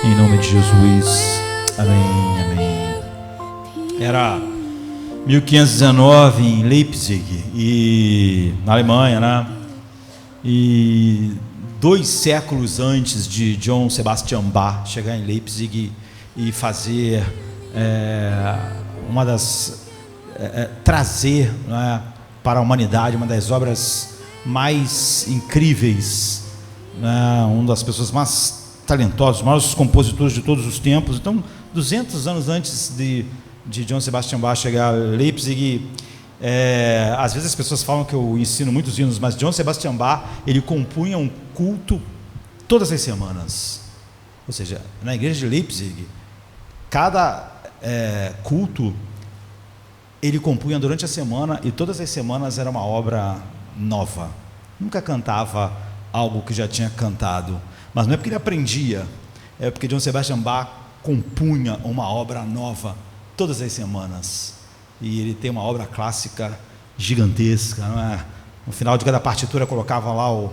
Em nome de Jesus. Amém, amém. Era 1519 em Leipzig, na Alemanha, né? E 2 séculos antes de Johann Sebastian Bach chegar em Leipzig e fazer trazer, né, para a humanidade uma das obras mais incríveis, né, uma das pessoas mais talentosas, os maiores compositores de todos os tempos. Então, 200 anos antes de Johann Sebastian Bach chegar a Leipzig, às vezes as pessoas falam que eu ensino muitos hinos, mas Johann Sebastian Bach, ele compunha um culto todas as semanas. Ou seja, na igreja de Leipzig, cada culto ele compunha durante a semana, e todas as semanas era uma obra nova. Nunca cantava algo que já tinha cantado, mas não é porque ele aprendia, é porque Johann Sebastian Bach compunha uma obra nova todas as semanas. E ele tem uma obra clássica gigantesca, não é? No final de cada partitura colocava lá o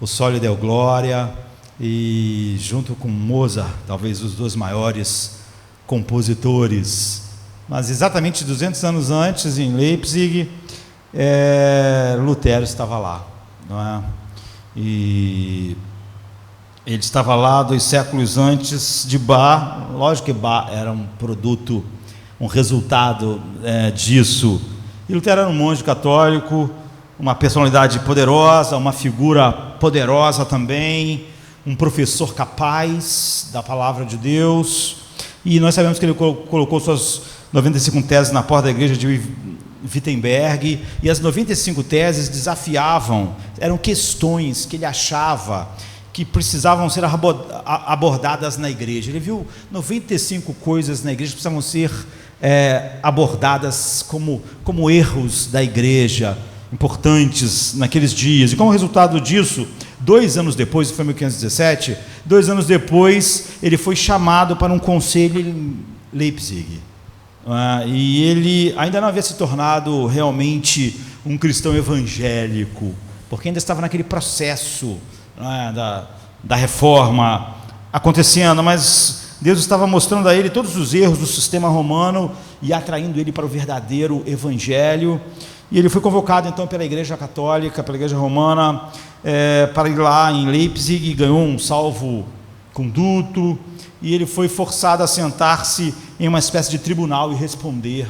Soli Deo Gloria, e junto com Mozart, talvez os 2 maiores compositores. Mas exatamente 200 anos antes, em Leipzig, Lutero estava lá, não é? E ele estava lá 2 séculos antes de Bach. Lógico que Bach era um produto, um resultado disso. E Lutero era um monge católico, uma personalidade poderosa, uma figura poderosa também, um professor capaz da palavra de Deus. E nós sabemos que ele colocou suas 95 teses na porta da igreja de Wittenberg, e as 95 teses desafiavam, eram questões que ele achava que precisavam ser abordadas na igreja. Ele viu 95 coisas na igreja que precisavam ser abordadas como erros da igreja, importantes naqueles dias. E como resultado disso, 2 anos depois, foi em 1517, 2 anos depois, ele foi chamado para um conselho em Leipzig. E ele ainda não havia se tornado realmente um cristão evangélico, porque ainda estava naquele processo, da reforma acontecendo, mas Deus estava mostrando a ele todos os erros do sistema romano e atraindo ele para o verdadeiro evangelho. E ele foi convocado então pela igreja católica, pela igreja romana, para ir lá em Leipzig, e ganhou um salvo-conduto, e ele foi forçado a sentar-se em uma espécie de tribunal e responder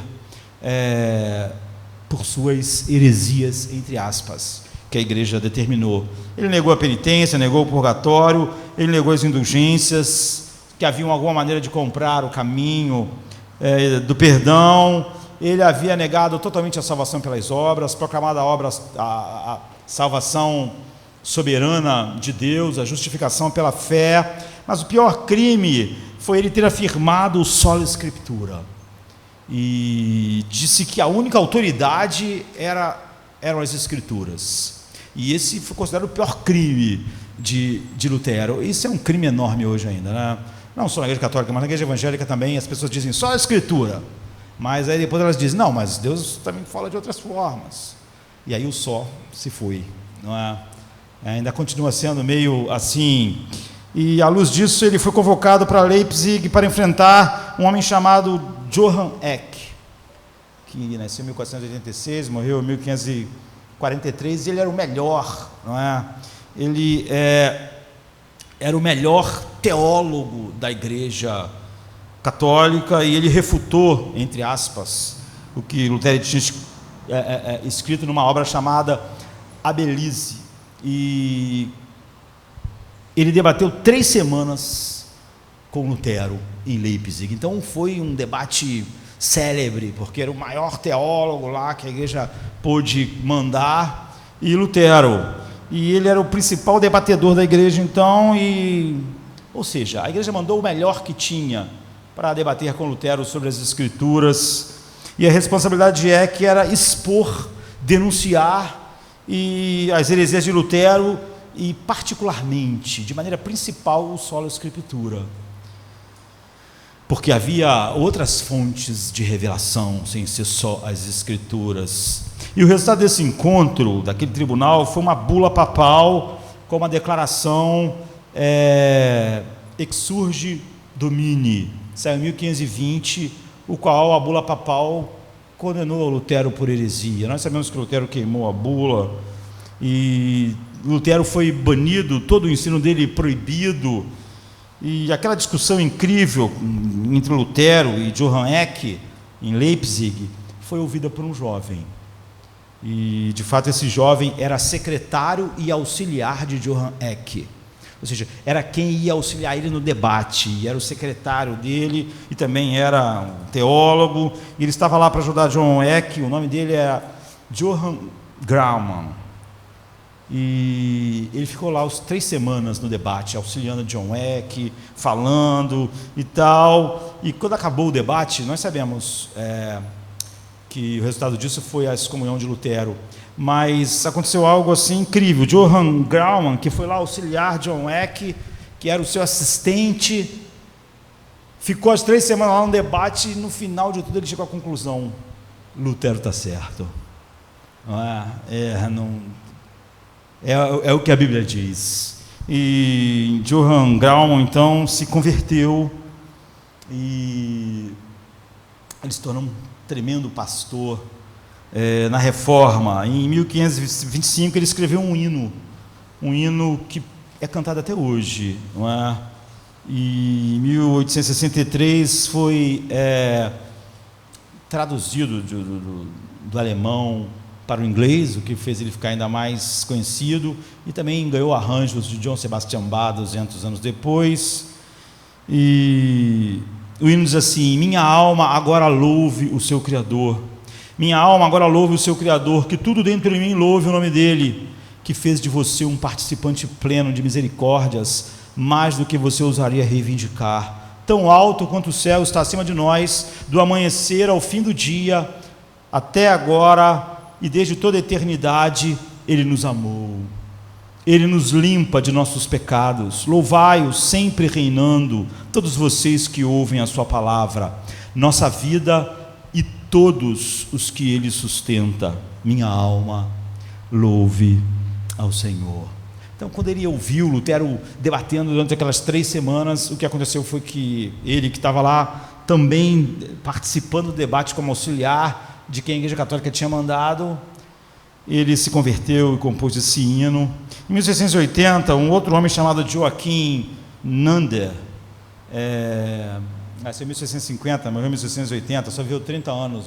por suas heresias, entre aspas, que a igreja determinou. Ele negou a penitência, negou o purgatório, ele negou as indulgências, que haviam alguma maneira de comprar o caminho do perdão. Ele havia negado totalmente a salvação pelas obras, proclamado a salvação soberana de Deus, a justificação pela fé. Mas o pior crime foi ele ter afirmado o sola scriptura, e disse que a única autoridade eram as escrituras. E esse foi considerado o pior crime de Lutero. Isso é um crime enorme hoje ainda, né? Não só na igreja católica, mas na igreja evangélica também. As pessoas dizem só a escritura, mas aí depois elas dizem, não, mas Deus também fala de outras formas. E aí o só se foi, não é? Ainda continua sendo meio assim. E à luz disso, ele foi convocado para Leipzig para enfrentar um homem chamado Johann Eck, que nasceu em 1486, morreu em 1543, e ele era o melhor, não é? Ele era o melhor teólogo da igreja católica, e ele refutou, entre aspas, o que Lutero tinha escrito numa obra chamada Abelise. E ele debateu 3 semanas com Lutero em Leipzig. Então foi um debate célebre, porque era o maior teólogo lá que a igreja pôde mandar, e Lutero. E ele era o principal debatedor da igreja, então, ou seja, a igreja mandou o melhor que tinha para debater com Lutero sobre as escrituras. E a responsabilidade que era expor, denunciar as heresias de Lutero, e particularmente, de maneira principal, o sola scriptura, porque havia outras fontes de revelação sem ser só as escrituras. E o resultado desse encontro, daquele tribunal, foi uma bula papal com uma declaração Exsurge Domini, saiu em 1520, o qual a bula papal condenou Lutero por heresia. Nós sabemos que Lutero queimou a bula, e Lutero foi banido, todo o ensino dele proibido, e aquela discussão incrível entre Lutero e Johann Eck, em Leipzig, foi ouvida por um jovem. E, de fato, esse jovem era secretário e auxiliar de Johann Eck. Ou seja, era quem ia auxiliar ele no debate, e era o secretário dele, e também era um teólogo, e ele estava lá para ajudar Johann Eck. O nome dele era Johann Graumann, e ele ficou lá 3 semanas no debate, auxiliando John Eck, falando e tal, e quando acabou o debate, nós sabemos que o resultado disso foi a excomunhão de Lutero, mas aconteceu algo assim incrível. Johann Graumann, que foi lá auxiliar John Eck, que era o seu assistente, ficou as 3 semanas lá no debate, e no final de tudo ele chegou à conclusão: Lutero está certo. É o que a Bíblia diz. E Johann Graumann então se converteu, e ele se tornou um tremendo pastor na Reforma. Em 1525 ele escreveu um hino que é cantado até hoje, não é? E em 1863 foi traduzido do alemão para o inglês, o que fez ele ficar ainda mais conhecido, e também ganhou arranjos de Johann Sebastian Bach 200 anos depois. E o hino diz assim: minha alma agora louve o seu Criador, minha alma agora louve o seu Criador, que tudo dentro de mim louve o nome dele, que fez de você um participante pleno de misericórdias, mais do que você ousaria reivindicar. Tão alto quanto o céu está acima de nós, do amanhecer ao fim do dia, até agora e desde toda a eternidade, ele nos amou. Ele nos limpa de nossos pecados. Louvai-o sempre reinando, todos vocês que ouvem a sua palavra, nossa vida e todos os que ele sustenta. Minha alma louve ao Senhor. Então, quando ele ouviu Lutero debatendo durante aquelas 3 semanas, o que aconteceu foi que ele, que estava lá também participando do debate como auxiliar de quem a Igreja Católica tinha mandado, ele se converteu e compôs esse hino. Em 1680, um outro homem chamado Joachim Nander, nasceu em 1650, morreu em 1680, só viveu 30 anos,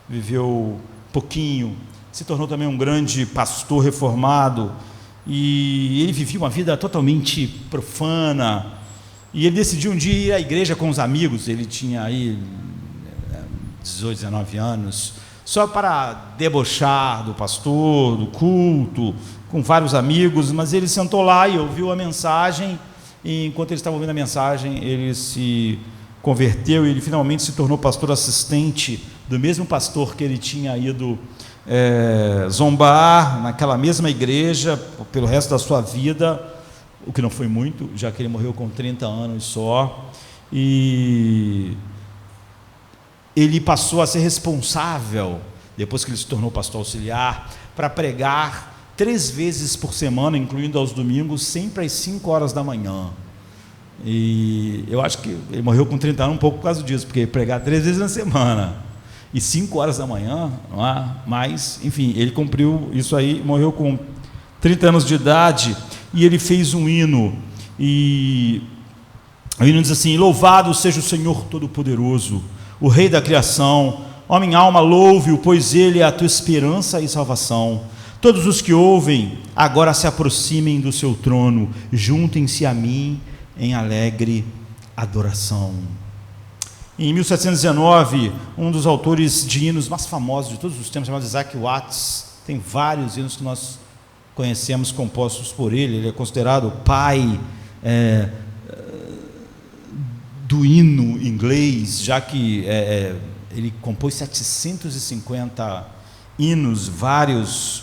viveu pouquinho, se tornou também um grande pastor reformado, e ele vivia uma vida totalmente profana, e ele decidiu um dia ir à igreja com os amigos. Ele tinha aí 18, 19 anos, só para debochar do pastor, do culto, com vários amigos, mas ele sentou lá e ouviu a mensagem, e enquanto ele estava ouvindo a mensagem, ele se converteu, e ele finalmente se tornou pastor assistente do mesmo pastor que ele tinha ido zombar naquela mesma igreja pelo resto da sua vida, o que não foi muito, já que ele morreu com 30 anos só, e ele passou a ser responsável, depois que ele se tornou pastor auxiliar, para pregar 3 vezes por semana, incluindo aos domingos, sempre às 5 horas da manhã. E eu acho que ele morreu com 30 anos um pouco por causa disso, porque pregar 3 vezes na semana e 5 horas da manhã, não é? Mas, enfim, ele cumpriu isso aí, morreu com 30 anos de idade, e ele fez um hino, e o hino diz assim: louvado seja o Senhor Todo-Poderoso, o Rei da criação, ó minha alma louve-o, pois ele é a tua esperança e salvação. Todos os que ouvem, agora se aproximem do seu trono, juntem-se a mim em alegre adoração. Em 1719, um dos autores de hinos mais famosos de todos os tempos, chamado Isaac Watts, tem vários hinos que nós conhecemos compostos por ele. Ele é considerado o pai do hino inglês, já que ele compôs 750 hinos, vários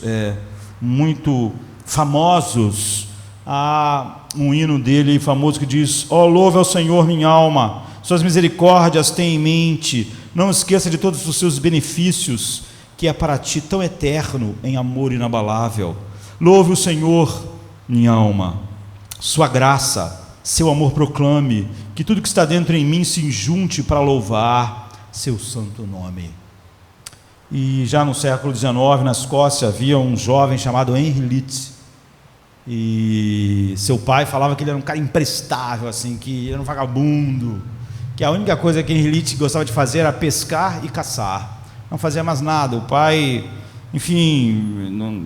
muito famosos. Há um hino dele famoso que diz: ó, louve ao Senhor minha alma, suas misericórdias tem em mente, não esqueça de todos os seus benefícios, que é para ti tão eterno em amor inabalável. Louve o Senhor minha alma, sua graça seu amor proclame, que tudo que está dentro em mim se junte para louvar seu santo nome. E já no século XIX, na Escócia, havia um jovem chamado Henry Leeds, e seu pai falava que ele era um cara imprestável, assim, que ele era um vagabundo, que a única coisa que Henry Leeds gostava de fazer era pescar e caçar, não fazia mais nada. O pai, enfim, não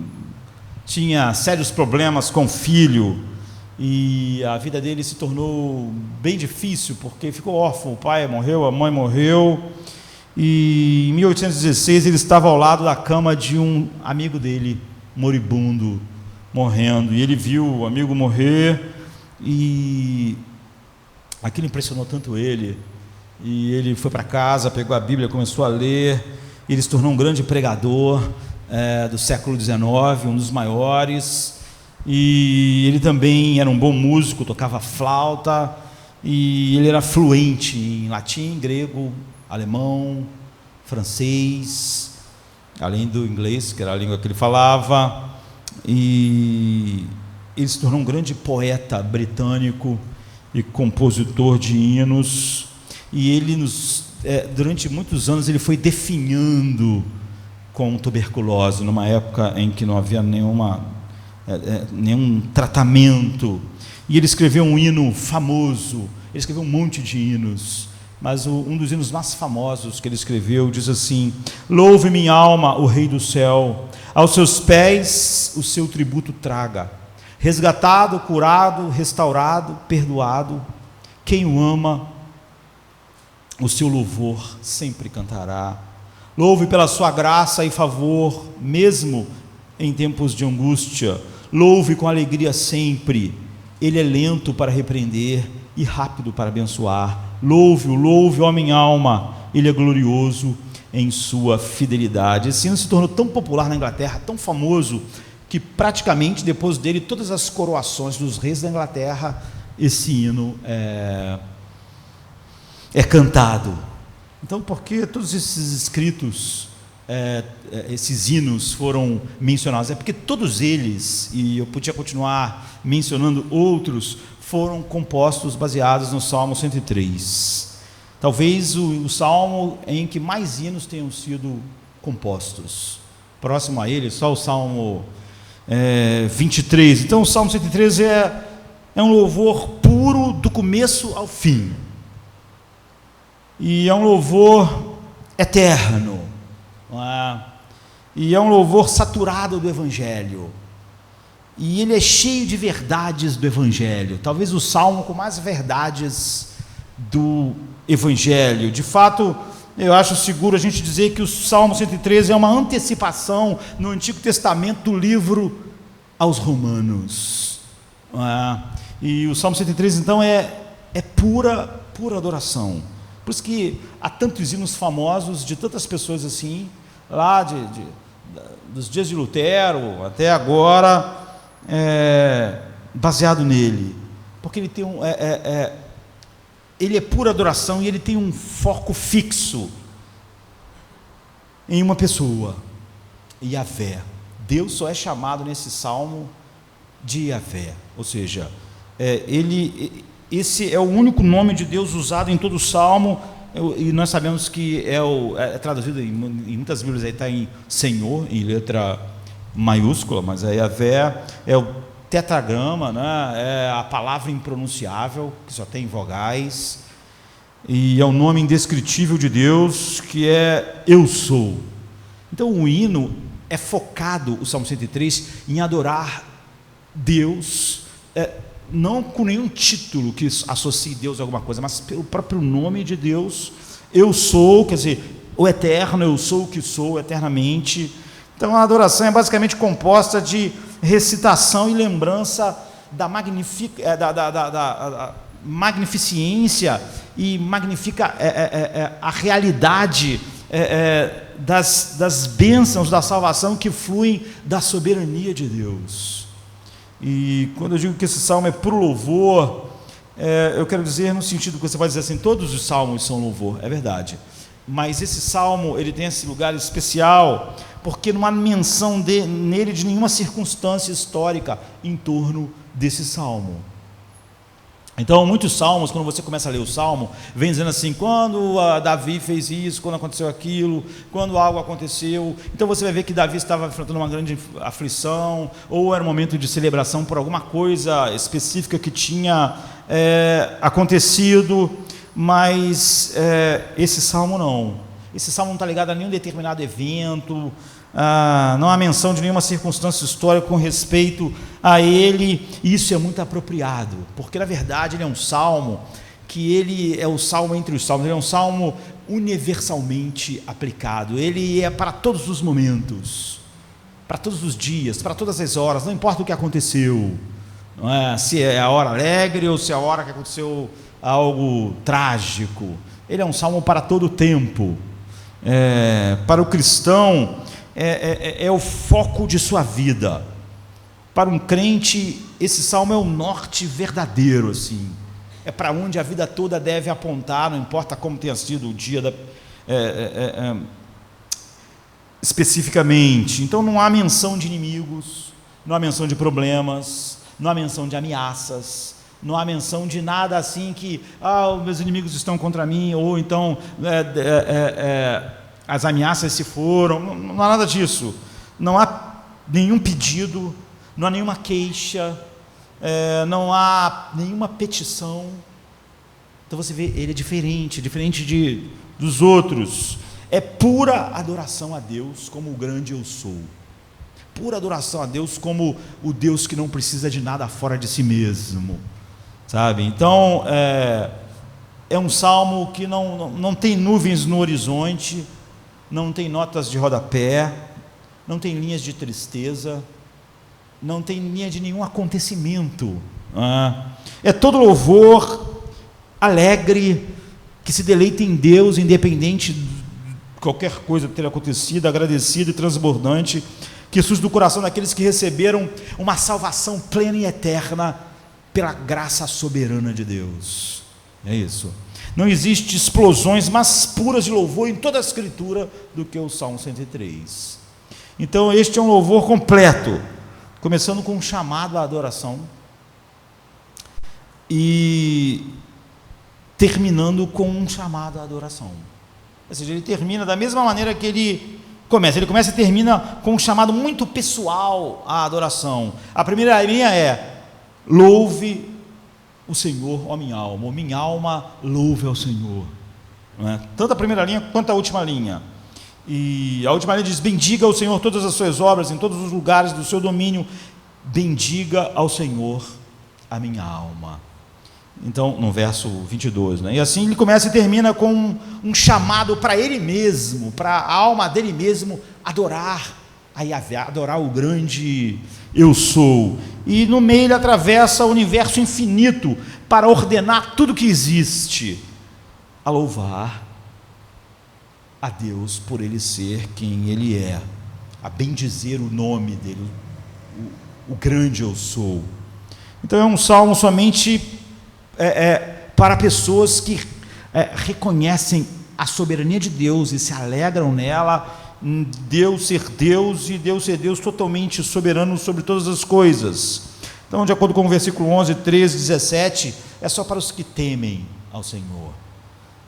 tinha sérios problemas com o filho, e a vida dele se tornou bem difícil, porque ficou órfão. O pai morreu, a mãe morreu, e em 1816 ele estava ao lado da cama de um amigo dele, moribundo, morrendo, e ele viu o amigo morrer, e aquilo impressionou tanto ele, e ele foi para casa, pegou a Bíblia, começou a ler, e ele se tornou um grande pregador do século XIX, um dos maiores, e ele também era um bom músico, tocava flauta, e ele era fluente em latim, grego, alemão, francês, além do inglês, que era a língua que ele falava, e ele se tornou um grande poeta britânico e compositor de hinos, e ele durante muitos anos ele foi definhando com tuberculose, numa época em que não havia nenhum tratamento, e ele escreveu um hino famoso, ele escreveu um monte de hinos, mas um dos hinos mais famosos que ele escreveu diz assim: louve minha alma o Rei do céu, aos seus pés o seu tributo traga, resgatado, curado, restaurado, perdoado, quem o ama, o seu louvor sempre cantará. Louve pela sua graça e favor, mesmo em tempos de angústia, louve com alegria sempre, ele é lento para repreender e rápido para abençoar. Louve, ó minha alma, ele é glorioso em sua fidelidade. Esse hino se tornou tão popular na Inglaterra, tão famoso, que praticamente depois dele, todas as coroações dos reis da Inglaterra, esse hino é cantado. Então, por que todos esses escritos, esses hinos foram mencionados? É porque todos eles, e eu podia continuar mencionando outros, foram compostos baseados no Salmo 103. Talvez o salmo em que mais hinos tenham sido compostos. Próximo a ele, só o Salmo 23. Então o Salmo 103 é um louvor puro do começo ao fim. E é um louvor eterno. Não é? E é um louvor saturado do Evangelho. E ele é cheio de verdades do Evangelho, talvez o salmo com mais verdades do Evangelho. De fato, eu acho seguro a gente dizer que o Salmo 113 é uma antecipação no Antigo Testamento do livro aos Romanos. E o Salmo 113 então é pura adoração. Por isso que há tantos hinos famosos de tantas pessoas assim, lá dos dias de Lutero até agora, baseado nele, porque ele tem ele é pura adoração, e ele tem um foco fixo em uma pessoa, Yahvé. Deus só é chamado nesse salmo de Yahvé, ou seja, esse é o único nome de Deus usado em todo o salmo, e nós sabemos que é traduzido em muitas Bíblias, aí está em Senhor, em letra maiúscula, mas a Yahvé é o tetragrama, né? É a palavra impronunciável, que só tem vogais, e é o nome indescritível de Deus, que é Eu Sou. Então o hino é focado, o Salmo 103, em adorar Deus, não com nenhum título que associe Deus a alguma coisa, mas pelo próprio nome de Deus. Eu sou, quer dizer, o eterno, eu sou o que sou eternamente. Então a adoração é basicamente composta de recitação e lembrança da magnificência e magnifica a realidade das bênçãos da salvação que fluem da soberania de Deus. E quando eu digo que esse salmo é puro louvor, eu quero dizer no sentido que você pode dizer assim, todos os salmos são louvor, é verdade, mas esse salmo ele tem esse lugar especial porque não há menção nele de nenhuma circunstância histórica em torno desse salmo. Então, muitos salmos, quando você começa a ler o salmo, vem dizendo assim, quando Davi fez isso, quando aconteceu aquilo, quando algo aconteceu. Então você vai ver que Davi estava enfrentando uma grande aflição, ou era um momento de celebração por alguma coisa específica que tinha acontecido, mas esse salmo não. Esse salmo não está ligado a nenhum determinado evento, não há menção de nenhuma circunstância histórica com respeito a ele. Isso é muito apropriado, porque na verdade ele é um salmo que ele é o salmo entre os salmos, ele é um salmo universalmente aplicado, ele é para todos os momentos, para todos os dias, para todas as horas, não importa o que aconteceu, não é? Se é a hora alegre ou se é a hora que aconteceu algo trágico, ele é um salmo para todo o tempo. Para o cristão é o foco de sua vida. Para um crente, esse salmo é o norte verdadeiro, assim. É para onde a vida toda deve apontar, não importa como tenha sido o dia especificamente. Então não há menção de inimigos, não há menção de problemas, não há menção de ameaças, não há menção de nada assim que os meus inimigos estão contra mim, ou então as ameaças se foram. Não há nada disso. Não há nenhum pedido, não há nenhuma queixa, não há nenhuma petição. Então você vê, ele é diferente dos outros. É pura adoração a Deus como o grande eu sou, pura adoração a Deus como o Deus que não precisa de nada fora de si mesmo, sabe? Então é um salmo que não tem nuvens no horizonte, não tem notas de rodapé, não tem linhas de tristeza, não tem linha de nenhum acontecimento. É todo louvor alegre, que se deleita em Deus, independente de qualquer coisa ter acontecido, agradecido e transbordante, que surge do coração daqueles que receberam uma salvação plena e eterna pela graça soberana de Deus. É isso. Não existe explosões mais puras de louvor em toda a Escritura do que o Salmo 103. Então este é um louvor completo, começando com um chamado à adoração e terminando com um chamado à adoração. Ou seja, ele termina da mesma maneira que ele começa e termina com um chamado muito pessoal à adoração. A primeira linha é: louve o Senhor, ó minha alma louve ao Senhor. Não é? Tanto a primeira linha quanto a última linha. E a última linha diz: bendiga ao Senhor todas as suas obras, em todos os lugares do seu domínio, bendiga ao Senhor a minha alma. Então, no verso 22, né? E assim ele começa e termina com um chamado para ele mesmo, para a alma dele mesmo adorar a Yahvé, adorar o grande eu sou. E no meio ele atravessa o universo infinito para ordenar tudo que existe a louvar a Deus por ele ser quem ele é, a bendizer o nome dele, o grande eu sou. Então é um salmo somente para pessoas que reconhecem a soberania de Deus e se alegram nela, Deus ser Deus e Deus ser Deus totalmente soberano sobre todas as coisas. Então, de acordo com o versículo 11, 13, 17, é só para os que temem ao Senhor.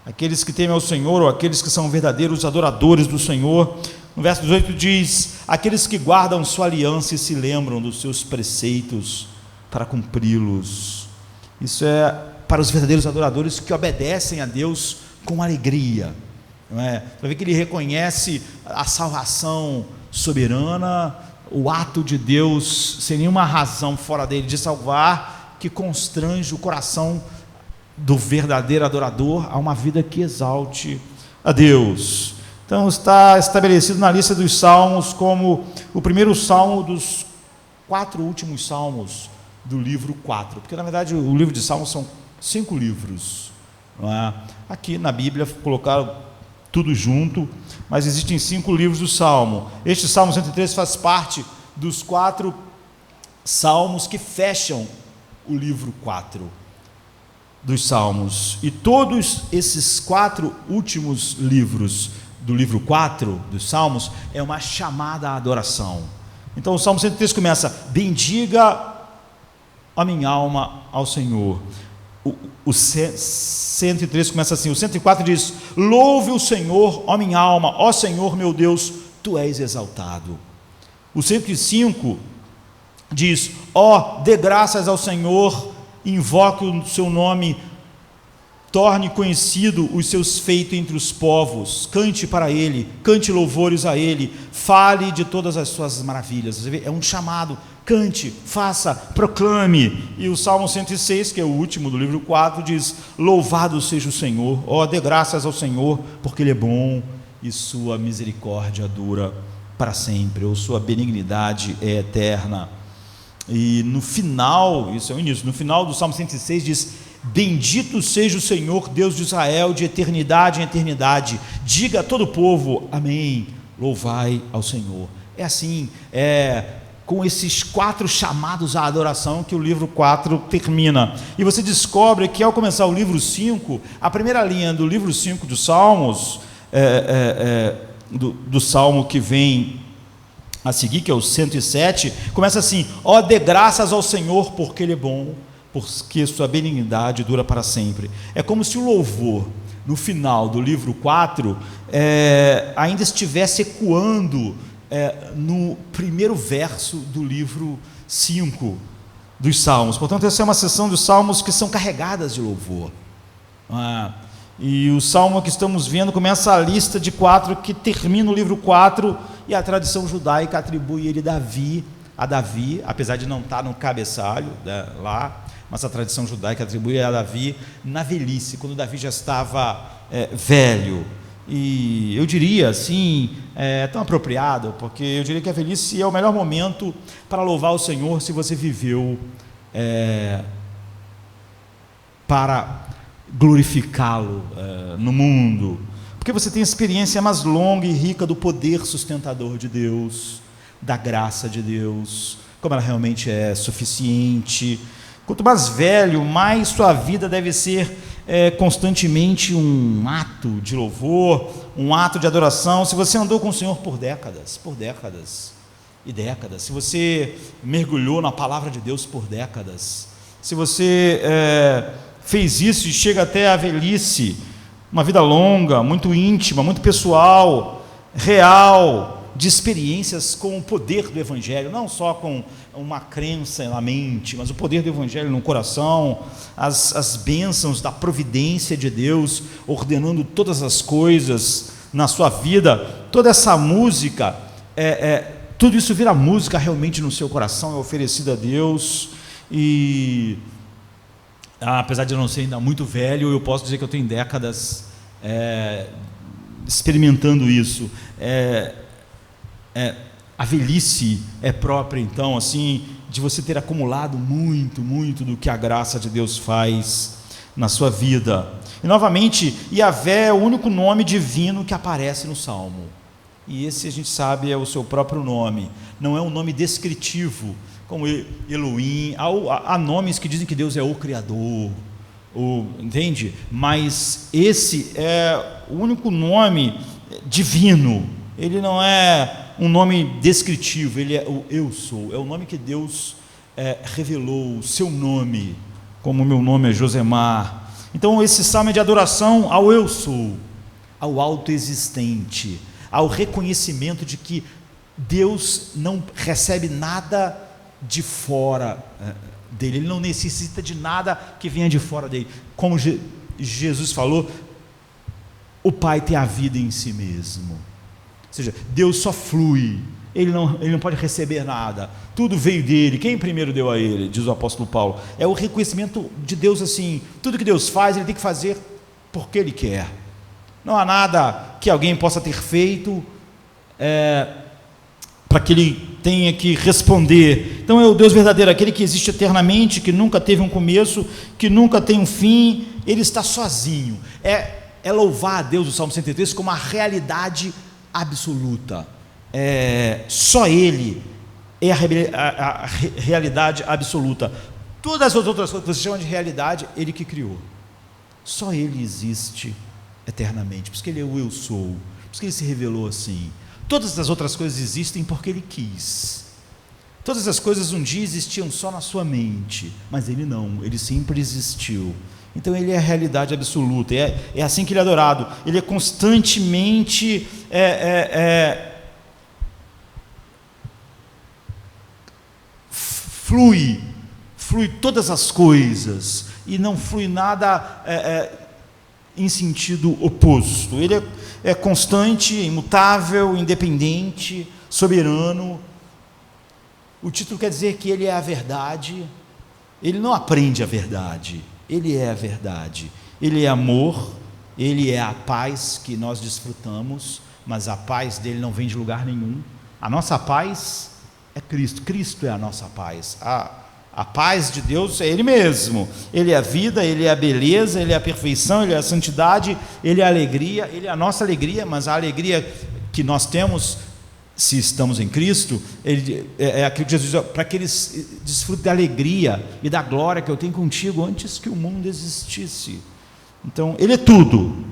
Aqueles que temem ao Senhor, ou aqueles que são verdadeiros adoradores do Senhor. No verso 18 diz: aqueles que guardam sua aliança e se lembram dos seus preceitos para cumpri-los. Isso é para os verdadeiros adoradores que obedecem a Deus com alegria, não é? Para ver que ele reconhece a salvação soberana, o ato de Deus sem nenhuma razão fora dele de salvar, que constrange o coração do verdadeiro adorador a uma vida que exalte a Deus. Então está estabelecido na lista dos salmos como o primeiro salmo dos 4 últimos salmos do livro 4, porque na verdade o livro de Salmos são 5 livros, não é? Aqui na Bíblia colocaram tudo junto, mas existem 5 livros do Salmo. Este Salmo 103 faz parte dos 4 salmos que fecham o livro 4 dos Salmos, e todos esses 4 últimos livros do livro 4 dos Salmos é uma chamada à adoração. Então o Salmo 103 começa: bendiga a minha alma ao Senhor. O 103 começa assim, o 104 diz: louve o Senhor, ó minha alma, ó Senhor meu Deus, tu és exaltado. O 105 diz: ó, dê graças ao Senhor, invoque o seu nome, torne conhecido os seus feitos entre os povos, cante para ele, cante louvores a ele, fale de todas as suas maravilhas. Você vê, é um chamado, cante, faça, proclame. E o Salmo 106, que é o último do livro 4, diz: louvado seja o Senhor, ó, dê graças ao Senhor, porque ele é bom e sua misericórdia dura para sempre, ou sua benignidade é eterna. E no final, isso é o início, no final do Salmo 106 diz: bendito seja o Senhor Deus de Israel, de eternidade em eternidade, diga a todo o povo, amém, louvai ao Senhor. É assim, com esses 4 chamados à adoração que o livro 4 termina, e você descobre que ao começar o livro 5, a primeira linha do livro 5 dos Salmos, do Salmo que vem a seguir, que é o 107, começa assim: ó, dê graças ao Senhor, porque ele é bom, porque sua benignidade dura para sempre. É como se o louvor, no final do livro 4, ainda estivesse ecoando no primeiro verso do livro 5 dos Salmos. Portanto, essa é uma seção dos Salmos que são carregadas de louvor. E o Salmo que estamos vendo começa a lista de 4 que termina o livro 4, e a tradição judaica atribui ele a Davi, apesar de não estar no cabeçalho lá, mas a tradição judaica atribui a Davi na velhice, quando Davi já estava velho. E eu diria assim, tão apropriado, porque eu diria que a velhice é o melhor momento para louvar o Senhor se você viveu para glorificá-lo no mundo, porque você tem a experiência mais longa e rica do poder sustentador de Deus, da graça de Deus, como ela realmente é suficiente. Quanto mais velho, mais sua vida deve ser constantemente um ato de louvor, um ato de adoração. Se você andou com o Senhor por décadas e décadas, se você mergulhou na palavra de Deus por décadas, se você fez isso e chega até a velhice, uma vida longa, muito íntima, muito pessoal, real, de experiências com o poder do Evangelho, não só com uma crença na mente, mas o poder do Evangelho no coração, as bênçãos da providência de Deus, ordenando todas as coisas na sua vida, toda essa música, tudo isso vira música realmente no seu coração, é oferecido a Deus. E apesar de eu não ser ainda muito velho, eu posso dizer que eu tenho décadas experimentando isso. A velhice é própria, então, assim, de você ter acumulado muito, muito do que a graça de Deus faz na sua vida. E novamente, Yahvé é o único nome divino que aparece no Salmo, e esse a gente sabe é o seu próprio nome, não é um nome descritivo, como Elohim. Há nomes que dizem que Deus é o Criador, entende? Mas esse é o único nome divino, ele não é um nome descritivo, ele é o eu sou, é o nome que Deus revelou, o seu nome, como o meu nome é Josemar. Então esse salmo é de adoração ao eu sou, ao autoexistente, ao reconhecimento de que Deus não recebe nada de fora dele, ele não necessita de nada que venha de fora dele. Como Jesus falou, o Pai tem a vida em si mesmo, ou seja, Deus só flui, ele não pode receber nada, tudo veio dele, quem primeiro deu a ele, diz o apóstolo Paulo. É o reconhecimento de Deus assim, tudo que Deus faz, ele tem que fazer porque ele quer, não há nada que alguém possa ter feito para que ele tenha que responder. Então é o Deus verdadeiro, aquele que existe eternamente, que nunca teve um começo, que nunca tem um fim, ele está sozinho. É louvar a Deus, o Salmo 103, como a realidade absoluta. Só ele é a realidade absoluta. Todas as outras coisas que você chama de realidade, ele que criou. Só ele existe eternamente, por isso que ele é o eu sou, por isso que ele se revelou assim. Todas as outras coisas existem porque ele quis. Todas as coisas um dia existiam só na sua mente, mas ele não, ele sempre existiu. Então ele é a realidade absoluta, é assim que ele é adorado. Ele é constantemente flui todas as coisas, e não flui nada em sentido oposto. Ele é constante, imutável, independente, soberano. O título quer dizer que ele é a verdade. Ele não aprende a verdade, ele é a verdade. Ele é amor, ele é a paz que nós desfrutamos, mas a paz dele não vem de lugar nenhum. A nossa paz é Cristo, Cristo é a nossa paz. A paz de Deus é Ele mesmo. Ele é a vida, Ele é a beleza, Ele é a perfeição, Ele é a santidade, Ele é a alegria, Ele é a nossa alegria, mas a alegria que nós temos, se estamos em Cristo, é aquilo que Jesus diz, para que eles desfrutem da alegria e da glória que eu tenho contigo antes que o mundo existisse. Então, Ele é tudo.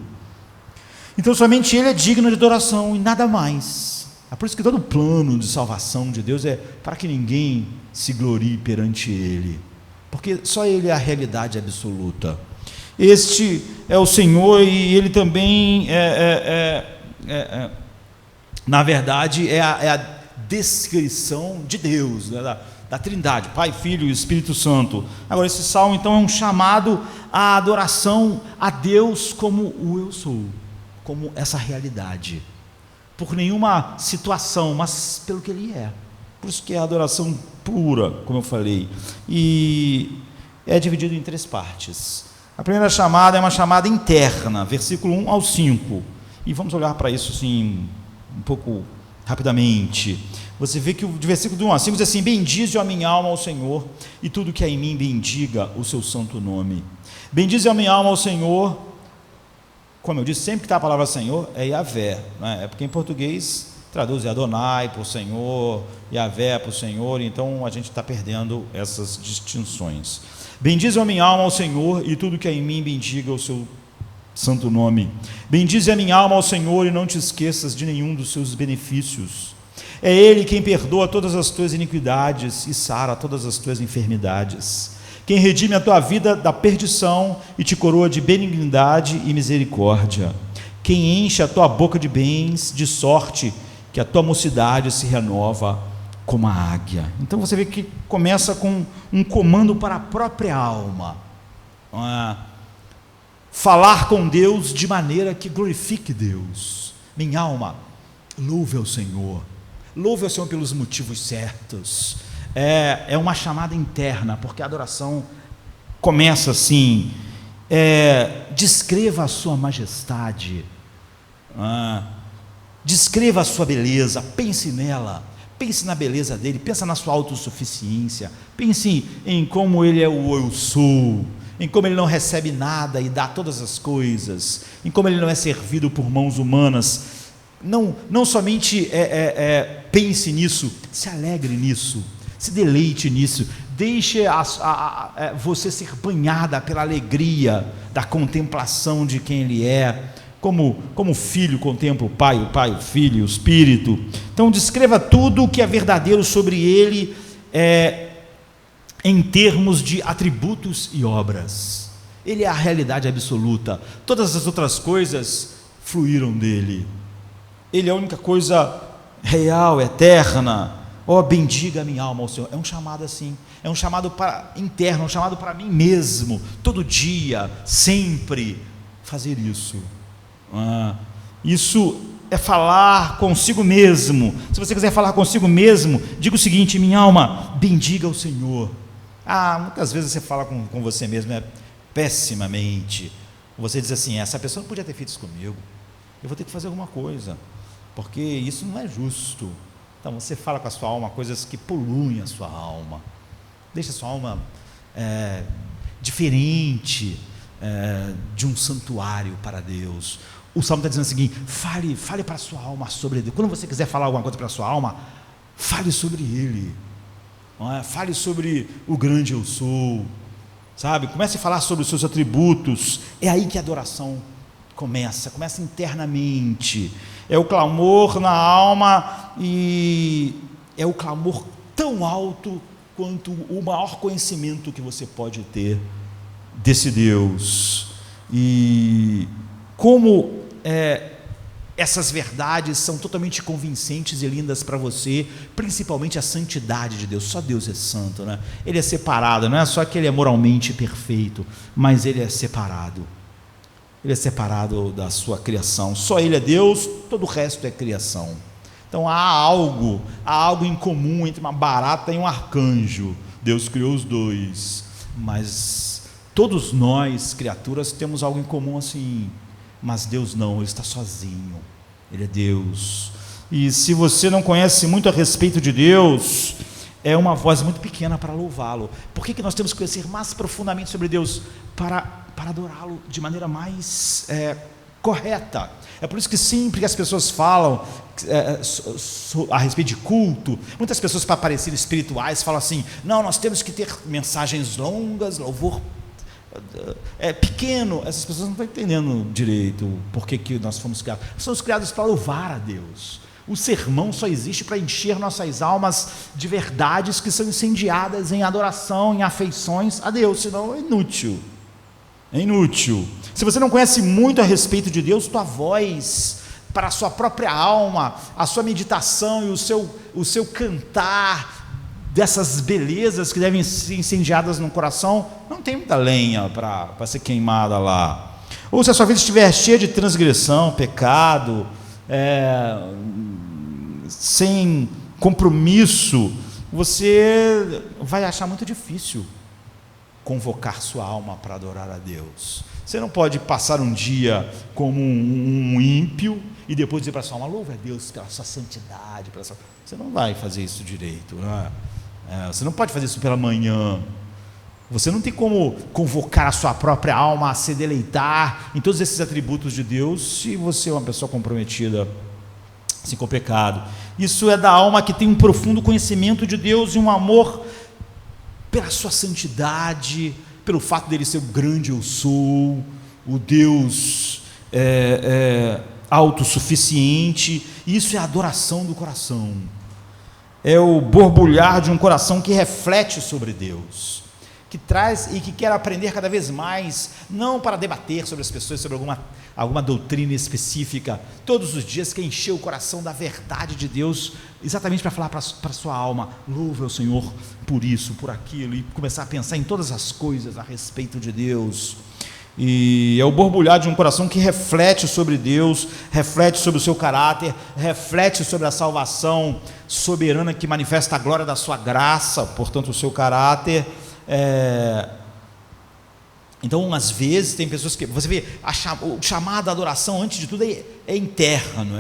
Então, somente Ele é digno de adoração e nada mais. É por isso que todo o plano de salvação de Deus é para que ninguém se glorie perante Ele, porque só Ele é a realidade absoluta. Este é o Senhor, e Ele também na verdade é a descrição de Deus, né, da Trindade, Pai, Filho e Espírito Santo. Agora, esse salmo então é um chamado à adoração a Deus como o eu sou, como essa realidade, por nenhuma situação, mas pelo que Ele é. Por isso que é a adoração pura, como eu falei, e é dividido em 3 partes. A primeira chamada é uma chamada interna, versículo 1 ao 5, e vamos olhar para isso assim, um pouco rapidamente. Você vê que de versículo 1 a 5 diz assim: bendize a minha alma ao Senhor, e tudo que há em mim bendiga o seu santo nome. Bendize a minha alma ao Senhor. Como eu disse, sempre que está a palavra Senhor é Yahvé, né? É porque em português traduz Adonai por Senhor, Yahvé por Senhor, então a gente está perdendo essas distinções. Bendize a minha alma ao Senhor, e tudo que há em mim bendiga o seu santo nome. Bendize a minha alma ao Senhor, e não te esqueças de nenhum dos seus benefícios. É Ele quem perdoa todas as tuas iniquidades e sara todas as tuas enfermidades, quem redime a tua vida da perdição e te coroa de benignidade e misericórdia, quem enche a tua boca de bens, de sorte que a tua mocidade se renova como a águia. Então você vê que começa com um comando para a própria alma, falar com Deus de maneira que glorifique Deus. Minha alma, louve ao Senhor, louve ao Senhor pelos motivos certos. É uma chamada interna, porque a adoração começa assim: descreva a sua majestade, descreva a sua beleza, pense nela, pense na beleza dele, pensa na sua autossuficiência, pense em como ele é o eu sou, em como ele não recebe nada e dá todas as coisas, em como ele não é servido por mãos humanas. Não somente pense nisso, se alegre nisso, se deleite nisso, deixe você ser banhada pela alegria da contemplação de quem Ele é, como o filho contempla o pai o filho, o espírito. Então descreva tudo o que é verdadeiro sobre Ele, em termos de atributos e obras. Ele é a realidade absoluta, todas as outras coisas fluíram dele. Ele é a única coisa real, eterna. Bendiga a minha alma ao Senhor. É um chamado assim, é um chamado interno, um chamado para mim mesmo, todo dia, sempre, fazer isso. Isso é falar consigo mesmo. Se você quiser falar consigo mesmo, diga o seguinte: minha alma, bendiga o Senhor. Muitas vezes você fala com você mesmo pessimamente. Você diz assim: essa pessoa não podia ter feito isso comigo, eu vou ter que fazer alguma coisa, porque isso não é justo. Então você fala com a sua alma coisas que poluem a sua alma, deixa a sua alma diferente de um santuário para Deus. O Salmo está dizendo o seguinte: fale para a sua alma sobre Deus. Quando você quiser falar alguma coisa para a sua alma, fale sobre Ele, fale sobre o grande eu sou, sabe? Comece a falar sobre os seus atributos. É aí que a adoração começa internamente. É o clamor na alma, e é o clamor tão alto quanto o maior conhecimento que você pode ter. desse Deus. E como essas verdades são totalmente convincentes e lindas para você, principalmente a santidade de Deus. Só Deus é santo, né? Ele é separado, não é só que ele é moralmente perfeito, mas ele é separado. Ele é separado da sua criação. Só ele é Deus, todo o resto é criação. Então há algo em comum entre uma barata e um arcanjo. Deus criou os dois, mas todos nós, criaturas, temos algo em comum assim. Mas Deus não, Ele está sozinho, Ele é Deus. E se você não conhece muito a respeito de Deus, é uma voz muito pequena para louvá-lo. Por que nós temos que conhecer mais profundamente sobre Deus? Para adorá-lo de maneira mais correta. É por isso que sempre que as pessoas falam a respeito de culto, muitas pessoas, para parecer espirituais, falam assim: não, nós temos que ter mensagens longas, louvor pequeno. Essas pessoas não estão entendendo direito por que nós fomos criados. Somos criados para louvar a Deus. O sermão só existe para encher nossas almas de verdades que são incendiadas em adoração, em afeições a Deus, senão é inútil. É inútil. Se você não conhece muito a respeito de Deus, tua voz para a sua própria alma, a sua meditação e o seu cantar dessas belezas que devem ser incendiadas no coração, não tem muita lenha para ser queimada lá. Ou se a sua vida estiver cheia de transgressão, pecado, sem compromisso, você vai achar muito difícil convocar sua alma para adorar a Deus. Você não pode passar um dia como um ímpio e depois dizer para a sua alma: louve a Deus pela sua santidade, Você não vai fazer isso direito, né? Você não pode fazer isso pela manhã. Você não tem como convocar a sua própria alma a se deleitar em todos esses atributos de Deus se você é uma pessoa comprometida assim, com o pecado. Isso é da alma que tem um profundo conhecimento de Deus e um amor pela sua santidade, pelo fato dele ser o grande eu sou, o Deus autossuficiente. Isso é a adoração do coração. É o borbulhar de um coração que reflete sobre Deus, que traz e que quer aprender cada vez mais, não para debater sobre as pessoas, sobre alguma doutrina específica. Todos os dias quer encher o coração da verdade de Deus, exatamente para falar para a sua alma: louve ao Senhor por isso, por aquilo, e começar a pensar em todas as coisas a respeito de Deus. E é o borbulhar de um coração que reflete sobre Deus, reflete sobre o seu caráter, reflete sobre a salvação soberana que manifesta a glória da sua graça, portanto o seu caráter. Então, às vezes, tem pessoas que, você vê, o chamado à adoração, antes de tudo, é interno,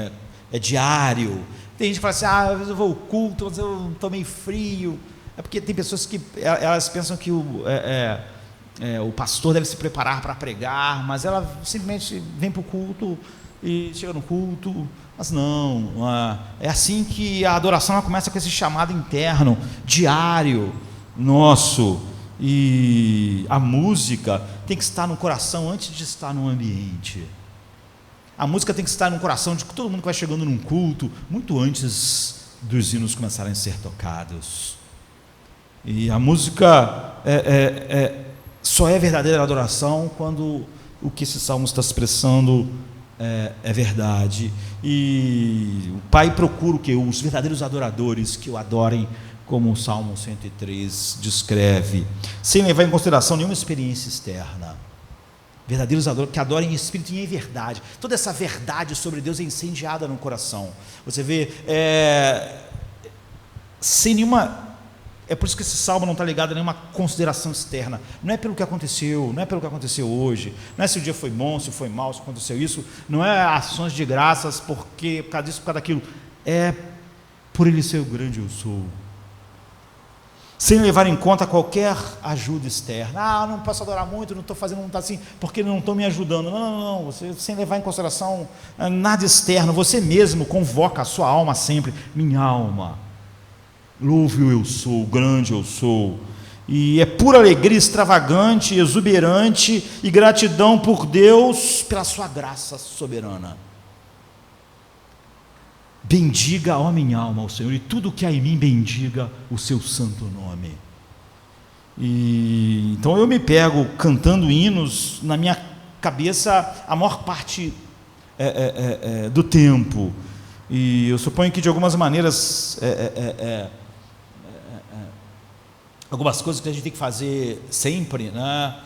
é diário. Tem gente que fala assim: às vezes eu vou ao culto, mas eu estou meio frio. É porque tem pessoas que elas pensam que o pastor deve se preparar para pregar, mas ela simplesmente vem para o culto e chega no culto. Mas não, é assim que a adoração começa, com esse chamado interno, diário, nosso. E a música tem que estar no coração antes de estar no ambiente. A música tem que estar no coração de todo mundo que vai chegando num culto, muito antes dos hinos começarem a ser tocados. E a música só é verdadeira adoração quando o que esse salmo está expressando é verdade. E o Pai procura o quê? Os verdadeiros adoradores que o adorem, como o Salmo 103 descreve, sem levar em consideração nenhuma experiência externa. Verdadeiros adoradores que adorem em espírito e em verdade. Toda essa verdade sobre Deus é incendiada no coração. Você vê, sem nenhuma... É por isso que esse salmo não está ligado a nenhuma consideração externa. Não é pelo que aconteceu, não é pelo que aconteceu hoje, não é se o dia foi bom, se foi mal, se aconteceu isso, não é ações de graças por causa disso, por causa daquilo. É por ele ser o grande eu sou. Sem levar em conta qualquer ajuda externa. Não posso adorar muito, não estou fazendo, não está assim, porque não estão me ajudando. Não, você, sem levar em consideração nada externo, você mesmo convoca a sua alma sempre: minha alma, louve o eu sou, o grande eu sou. E é pura alegria extravagante, exuberante e gratidão por Deus pela sua graça soberana. Bendiga, ó minha alma, ao Senhor, e tudo que há em mim bendiga o seu santo nome. E então eu me pego cantando hinos na minha cabeça a maior parte do tempo. E eu suponho que de algumas maneiras algumas coisas que a gente tem que fazer sempre, né?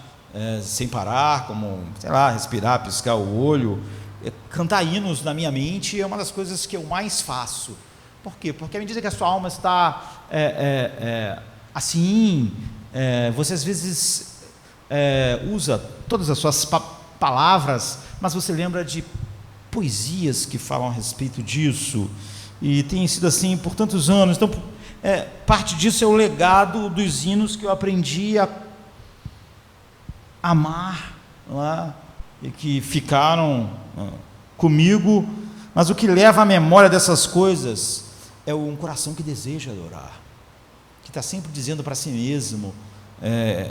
Sem parar, como, sei lá, respirar, piscar o olho, cantar hinos na minha mente é uma das coisas que eu mais faço. Por quê? Porque à medida que a sua alma está assim, você às vezes usa todas as suas palavras, mas você lembra de poesias que falam a respeito disso, e tem sido assim por tantos anos. Então, parte disso é o legado dos hinos que eu aprendi a amar, não é? E que ficaram comigo. Mas o que leva à memória dessas coisas é um coração que deseja adorar, que está sempre dizendo para si mesmo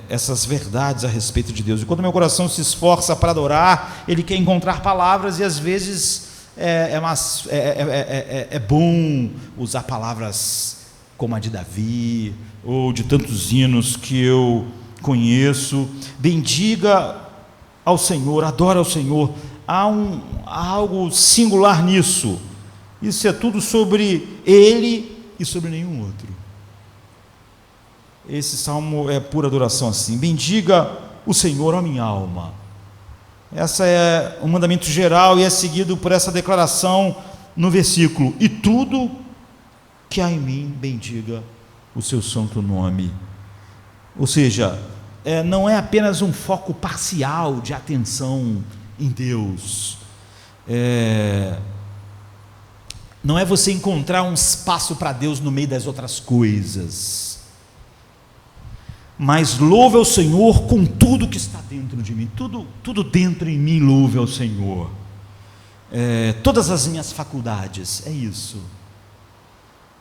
essas verdades a respeito de Deus. E quando meu coração se esforça para adorar, ele quer encontrar palavras, e às vezes é bom usar palavras como a de Davi, ou de tantos hinos que eu conheço. Bendiga ao Senhor, adora ao Senhor. Há algo singular nisso. Isso é tudo sobre Ele e sobre nenhum outro. Esse salmo é pura adoração assim. Bendiga o Senhor, ó minha alma. Essa é um mandamento geral, e é seguido por essa declaração no versículo: e tudo que há em mim, bendiga o seu santo nome. Ou seja, não é apenas um foco parcial de atenção em Deus, não é você encontrar um espaço para Deus no meio das outras coisas, mas louve ao Senhor com tudo que está dentro de mim, tudo dentro em mim louve ao Senhor, todas as minhas faculdades. É isso.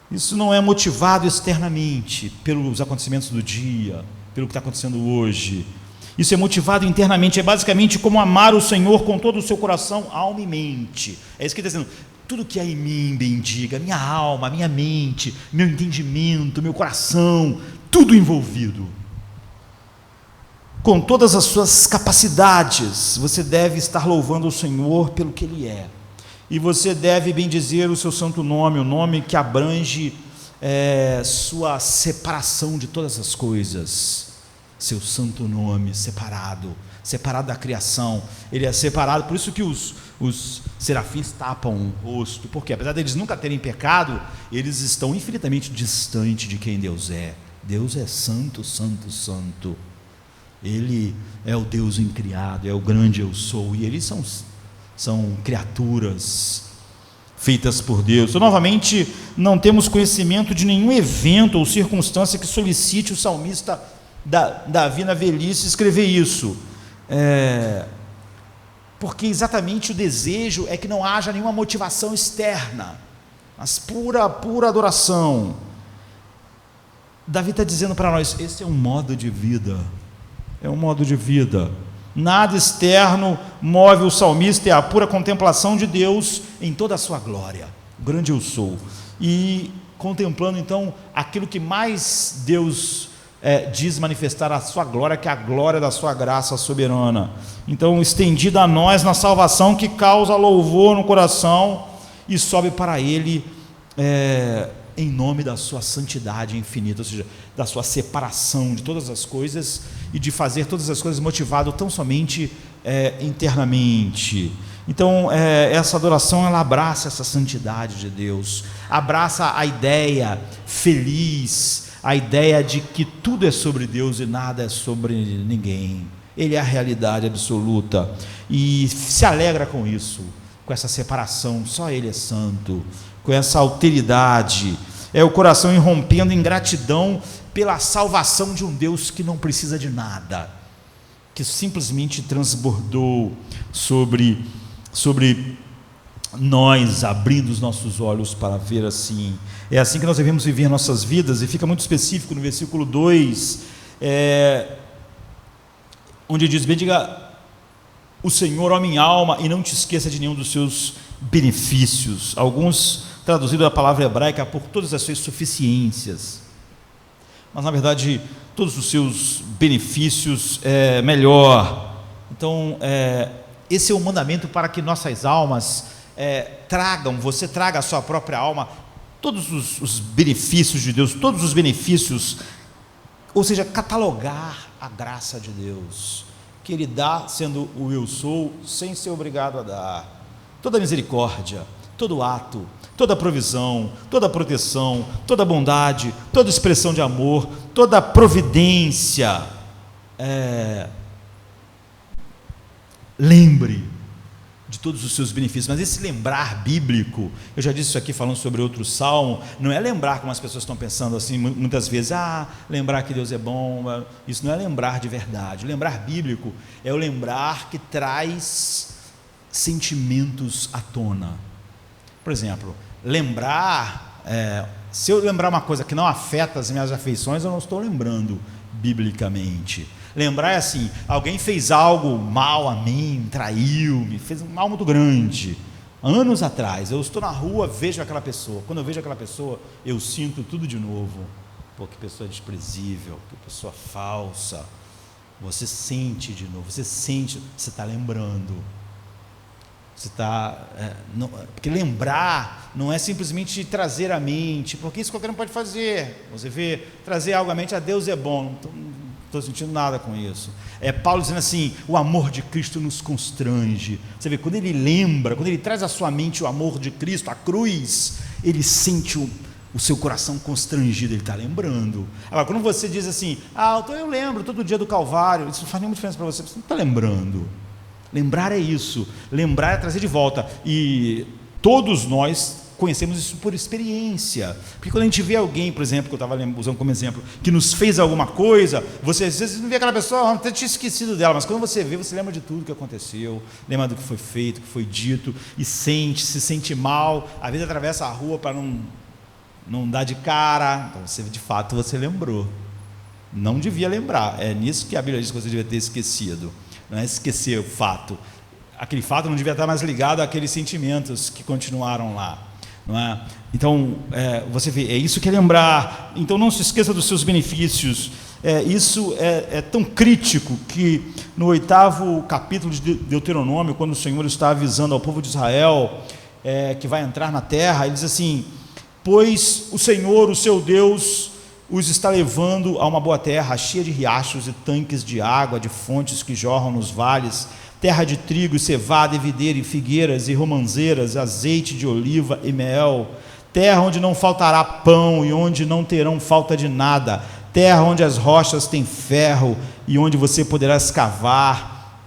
Isso não é motivado externamente pelos acontecimentos do dia, pelo que está acontecendo hoje. Isso é motivado internamente. É basicamente como amar o Senhor com todo o seu coração, alma e mente. É isso que ele está dizendo: tudo que há em mim bendiga, minha alma, minha mente, meu entendimento, meu coração, tudo envolvido. Com todas as suas capacidades, você deve estar louvando o Senhor pelo que Ele é. E você deve bendizer o seu santo nome, o nome que abrange sua separação de todas as coisas. Seu santo nome, separado da criação. Ele é separado, por isso que os serafins tapam o rosto, porque apesar deles nunca terem pecado, eles estão infinitamente distantes de quem Deus é. Deus é santo, santo, santo. Ele é o Deus incriado, é o grande eu sou, e eles são criaturas feitas por Deus. Então, novamente, não temos conhecimento de nenhum evento ou circunstância que solicite o salmista Davi na velhice escrever isso, porque exatamente o desejo é que não haja nenhuma motivação externa, mas pura adoração. Davi está dizendo para nós: esse é um modo de vida, nada externo move o salmista, é a pura contemplação de Deus em toda a sua glória, grande eu sou, e contemplando então aquilo que mais Deus diz manifestar a sua glória, que é a glória da sua graça soberana, então estendida a nós na salvação, que causa louvor no coração e sobe para Ele em nome da sua santidade infinita, ou seja, da sua separação de todas as coisas e de fazer todas as coisas motivado tão somente internamente. Então essa adoração, ela abraça essa santidade de Deus, abraça a ideia feliz, a ideia de que tudo é sobre Deus e nada é sobre ninguém. Ele é a realidade absoluta e se alegra com isso, com essa separação. Só Ele é santo, com essa alteridade. É o coração irrompendo em gratidão pela salvação de um Deus que não precisa de nada, que simplesmente transbordou sobre nós, abrindo os nossos olhos para ver assim. É assim que nós devemos viver nossas vidas, e fica muito específico no versículo 2, onde diz: bendiga o Senhor, ó minha alma, e não te esqueça de nenhum dos seus benefícios. Alguns traduziram a palavra hebraica por todas as suas suficiências, mas na verdade todos os seus benefícios melhor. Então, esse é o mandamento para que nossas almas você traga a sua própria alma todos os benefícios de Deus, todos os benefícios, ou seja, catalogar a graça de Deus, que Ele dá sendo o eu sou, sem ser obrigado a dar, toda misericórdia, todo ato, toda provisão, toda proteção, toda bondade, toda expressão de amor, toda providência. Lembre de todos os seus benefícios, mas esse lembrar bíblico, eu já disse isso aqui falando sobre outro salmo, não é lembrar como as pessoas estão pensando assim, muitas vezes, lembrar que Deus é bom, isso não é lembrar de verdade. O lembrar bíblico é o lembrar que traz sentimentos à tona. Por exemplo, lembrar, se eu lembrar uma coisa que não afeta as minhas afeições, eu não estou lembrando biblicamente. Lembrar é assim, alguém fez algo mal a mim, traiu-me, fez um mal muito grande, anos atrás, eu estou na rua, vejo aquela pessoa, quando eu vejo aquela pessoa, eu sinto tudo de novo. Pô, que pessoa desprezível, que pessoa falsa. Você sente de novo, você está lembrando. Você está, porque lembrar não é simplesmente trazer à mente, porque isso qualquer um pode fazer. Você vê, trazer algo à mente, Deus é bom, não estou sentindo nada com isso. Paulo dizendo assim, o amor de Cristo nos constrange. Você vê, quando ele lembra, quando ele traz à sua mente o amor de Cristo, a cruz, ele sente o seu coração constrangido, ele está lembrando. Agora, quando você diz assim, eu lembro todo dia do Calvário, isso não faz nenhuma diferença para você não está lembrando. Lembrar é isso, lembrar é trazer de volta, e todos nós conhecemos isso por experiência, porque quando a gente vê alguém, por exemplo, que eu estava usando como exemplo, que nos fez alguma coisa, você às vezes não vê aquela pessoa, até tinha esquecido dela, mas quando você vê, você lembra de tudo que aconteceu, lembra do que foi feito, que foi dito, e se sente mal, às vezes atravessa a rua para não dar de cara, então de fato você lembrou, não devia lembrar, é nisso que a Bíblia diz que você devia ter esquecido, não é esquecer o fato, aquele fato não devia estar mais ligado àqueles sentimentos que continuaram lá, não é? Então, você vê, é isso que é lembrar. Então não se esqueça dos seus benefícios. Isso é tão crítico que no 8º capítulo de Deuteronômio, quando o Senhor está avisando ao povo de Israel que vai entrar na terra, ele diz assim, pois o Senhor, o seu Deus, os está levando a uma boa terra, cheia de riachos e tanques de água, de fontes que jorram nos vales, terra de trigo, cevada e videira, e figueiras e romanzeiras, azeite de oliva e mel, terra onde não faltará pão e onde não terão falta de nada, terra onde as rochas têm ferro e onde você poderá escavar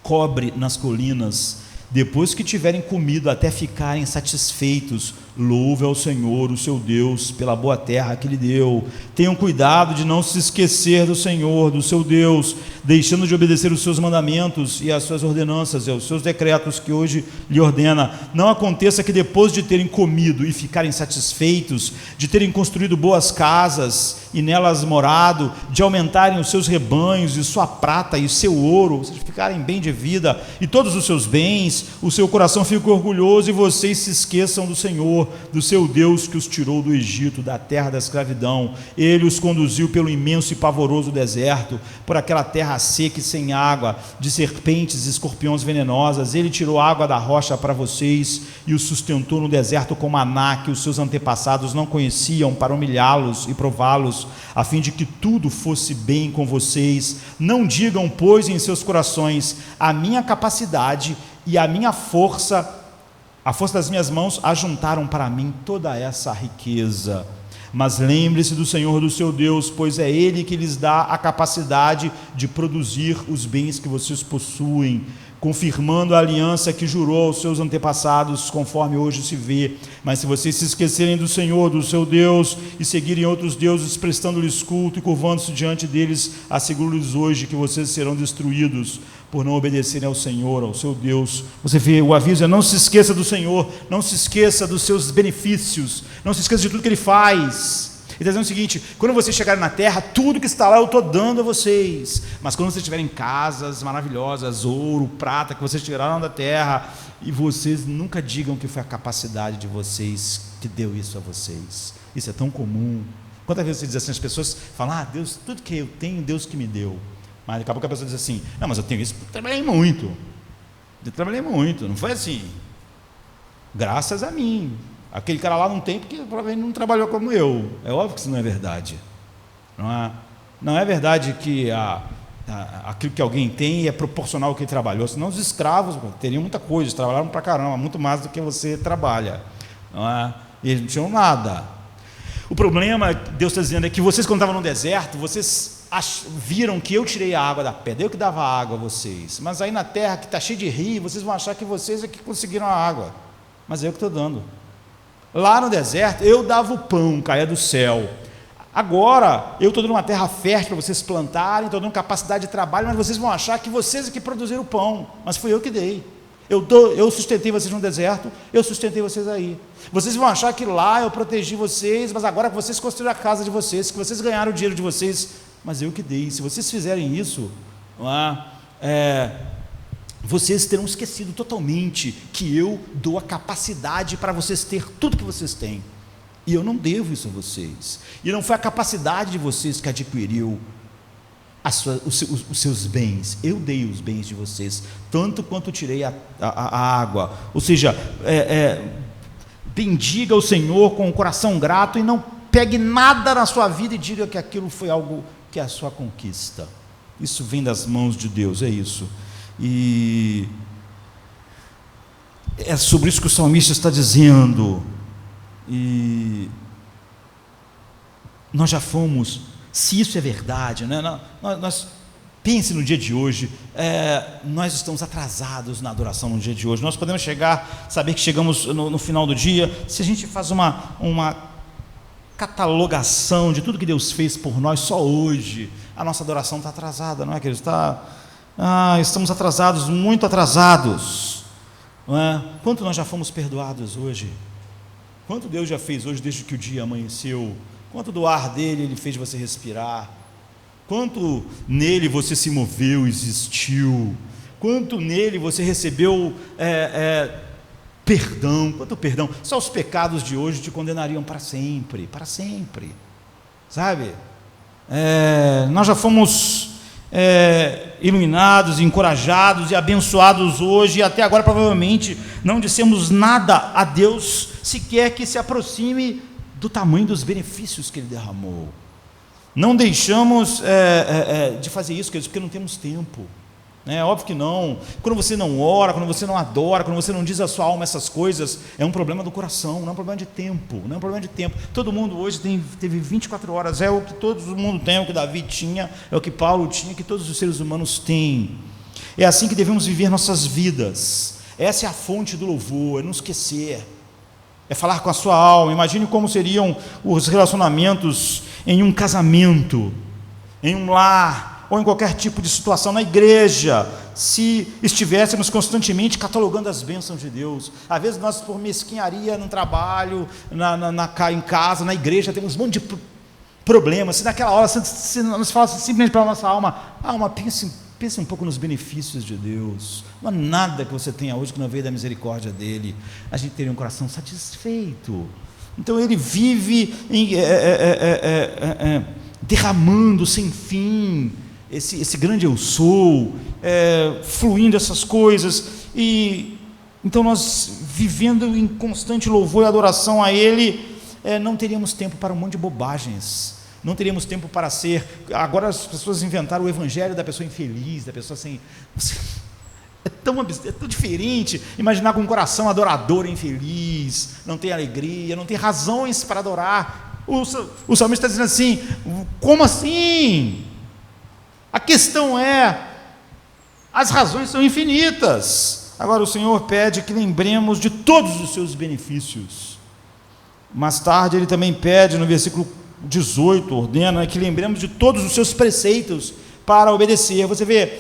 cobre nas colinas. Depois que tiverem comido até ficarem satisfeitos, louve ao Senhor, o seu Deus, pela boa terra que lhe deu. Tenham cuidado de não se esquecer do Senhor, do seu Deus, deixando de obedecer os seus mandamentos e as suas ordenanças e os seus decretos que hoje lhe ordena. Não aconteça que depois de terem comido e ficarem satisfeitos, de terem construído boas casas e nelas morado, de aumentarem os seus rebanhos e sua prata e seu ouro, ou seja, ficarem bem de vida e todos os seus bens, o seu coração fique orgulhoso e vocês se esqueçam do Senhor, do seu Deus que os tirou do Egito, da terra da escravidão. Ele os conduziu pelo imenso e pavoroso deserto, por aquela terra seca e sem água, de serpentes e escorpiões venenosas. Ele tirou água da rocha para vocês e os sustentou no deserto com maná que os seus antepassados não conheciam, para humilhá-los e prová-los, a fim de que tudo fosse bem com vocês. Não digam, pois, em seus corações, a minha capacidade e a minha força, a força das minhas mãos ajuntaram para mim toda essa riqueza. Mas lembre-se do Senhor, do seu Deus, pois é Ele que lhes dá a capacidade de produzir os bens que vocês possuem, confirmando a aliança que jurou aos seus antepassados, conforme hoje se vê. Mas se vocês se esquecerem do Senhor, do seu Deus, e seguirem outros deuses, prestando-lhes culto e curvando-se diante deles, asseguro-lhes hoje que vocês serão destruídos, por não obedecerem ao Senhor, ao seu Deus. Você vê, o aviso é: não se esqueça do Senhor, não se esqueça dos seus benefícios, não se esqueça de tudo que Ele faz. Ele está dizendo o seguinte: quando vocês chegarem na terra, tudo que está lá eu estou dando a vocês, mas quando vocês tiverem casas maravilhosas, ouro, prata, que vocês tiraram da terra, e vocês nunca digam que foi a capacidade de vocês que deu isso a vocês. Isso é tão comum. Quantas vezes você diz assim, as pessoas falam, Deus, tudo que eu tenho, Deus que me deu. Mas daqui a pouco a pessoa diz assim, não, mas eu tenho isso porque eu trabalhei muito. Não foi assim. Graças a mim. Aquele cara lá não tem porque provavelmente não trabalhou como eu. É óbvio que isso não é verdade. Não é verdade que aquilo que alguém tem é proporcional ao que ele trabalhou. Senão os escravos teriam muita coisa, eles trabalharam pra caramba, muito mais do que você trabalha. E eles não tinham nada. O problema, Deus está dizendo, é que vocês, quando estavam no deserto, vocês viram que eu tirei a água da pedra, eu que dava água a vocês. Mas aí na terra que está cheia de rio, vocês vão achar que vocês é que conseguiram a água. Mas eu que estou dando. Lá no deserto, eu dava o pão, caía do céu. Agora, eu estou dando uma terra fértil para vocês plantarem, estou dando capacidade de trabalho, mas vocês vão achar que vocês é que produziram o pão. Mas fui eu que dei. Eu sustentei vocês no deserto, eu sustentei vocês aí. Vocês vão achar que lá eu protegi vocês, mas agora que vocês construíram a casa de vocês, que vocês ganharam o dinheiro de vocês, mas eu que dei. Se vocês fizerem isso, vocês terão esquecido totalmente que eu dou a capacidade para vocês ter tudo que vocês têm. E eu não devo isso a vocês. E não foi a capacidade de vocês que adquiriu os seus bens. Eu dei os bens de vocês, tanto quanto tirei a água. Ou seja, bendiga o Senhor com o coração grato e não pegue nada na sua vida e diga que aquilo foi algo que é a sua conquista. Isso vem das mãos de Deus, é isso. E é sobre isso que o salmista está dizendo. E nós já fomos, se isso é verdade, né? Nós pense no dia de hoje, nós estamos atrasados na adoração no dia de hoje. Nós podemos saber que chegamos no final do dia, se a gente faz uma catalogação de tudo que Deus fez por nós só hoje, a nossa adoração está atrasada, não é, queridos? Estamos atrasados, muito atrasados, não é? Quanto nós já fomos perdoados hoje? Quanto Deus já fez hoje desde que o dia amanheceu? Quanto do ar dele Ele fez você respirar? Quanto nele você se moveu, existiu? Quanto nele você recebeu perdão? Quanto perdão? Só os pecados de hoje te condenariam para sempre, sabe? Nós já fomos iluminados, encorajados e abençoados hoje, e até agora provavelmente não dissemos nada a Deus sequer que se aproxime do tamanho dos benefícios que Ele derramou. Não deixamos de fazer isso, porque não temos tempo. Óbvio que não. Quando você não ora, quando você não adora, quando você não diz à sua alma essas coisas, é um problema do coração, não é um problema de tempo. Todo mundo hoje teve 24 horas, é o que todo mundo tem, é o que Davi tinha, é o que Paulo tinha, que todos os seres humanos têm. É assim que devemos viver nossas vidas. Essa é a fonte do louvor, é não esquecer, é falar com a sua alma. Imagine como seriam os relacionamentos em um casamento, em um lar, ou em qualquer tipo de situação na igreja, se estivéssemos constantemente catalogando as bênçãos de Deus. Às vezes nós, por mesquinharia no trabalho, em casa, na igreja, temos um monte de problemas. Se naquela hora se nós falasse simplesmente para a nossa alma, pense um pouco nos benefícios de Deus. Não há nada que você tenha hoje que não veio da misericórdia dEle. A gente teria um coração satisfeito. Então Ele vive derramando sem fim esse grande eu sou, fluindo essas coisas, e então nós, vivendo em constante louvor e adoração a Ele, não teríamos tempo para um monte de bobagens, não teríamos tempo para agora as pessoas inventaram o evangelho da pessoa infeliz, da pessoa sem... É tão diferente imaginar com um coração adorador infeliz, não tem alegria, não tem razões para adorar. O salmista está dizendo assim, como assim? A questão as razões são infinitas. Agora o Senhor pede que lembremos de todos os seus benefícios. Mais tarde Ele também pede, no versículo 18, ordena que lembremos de todos os seus preceitos para obedecer. Você vê,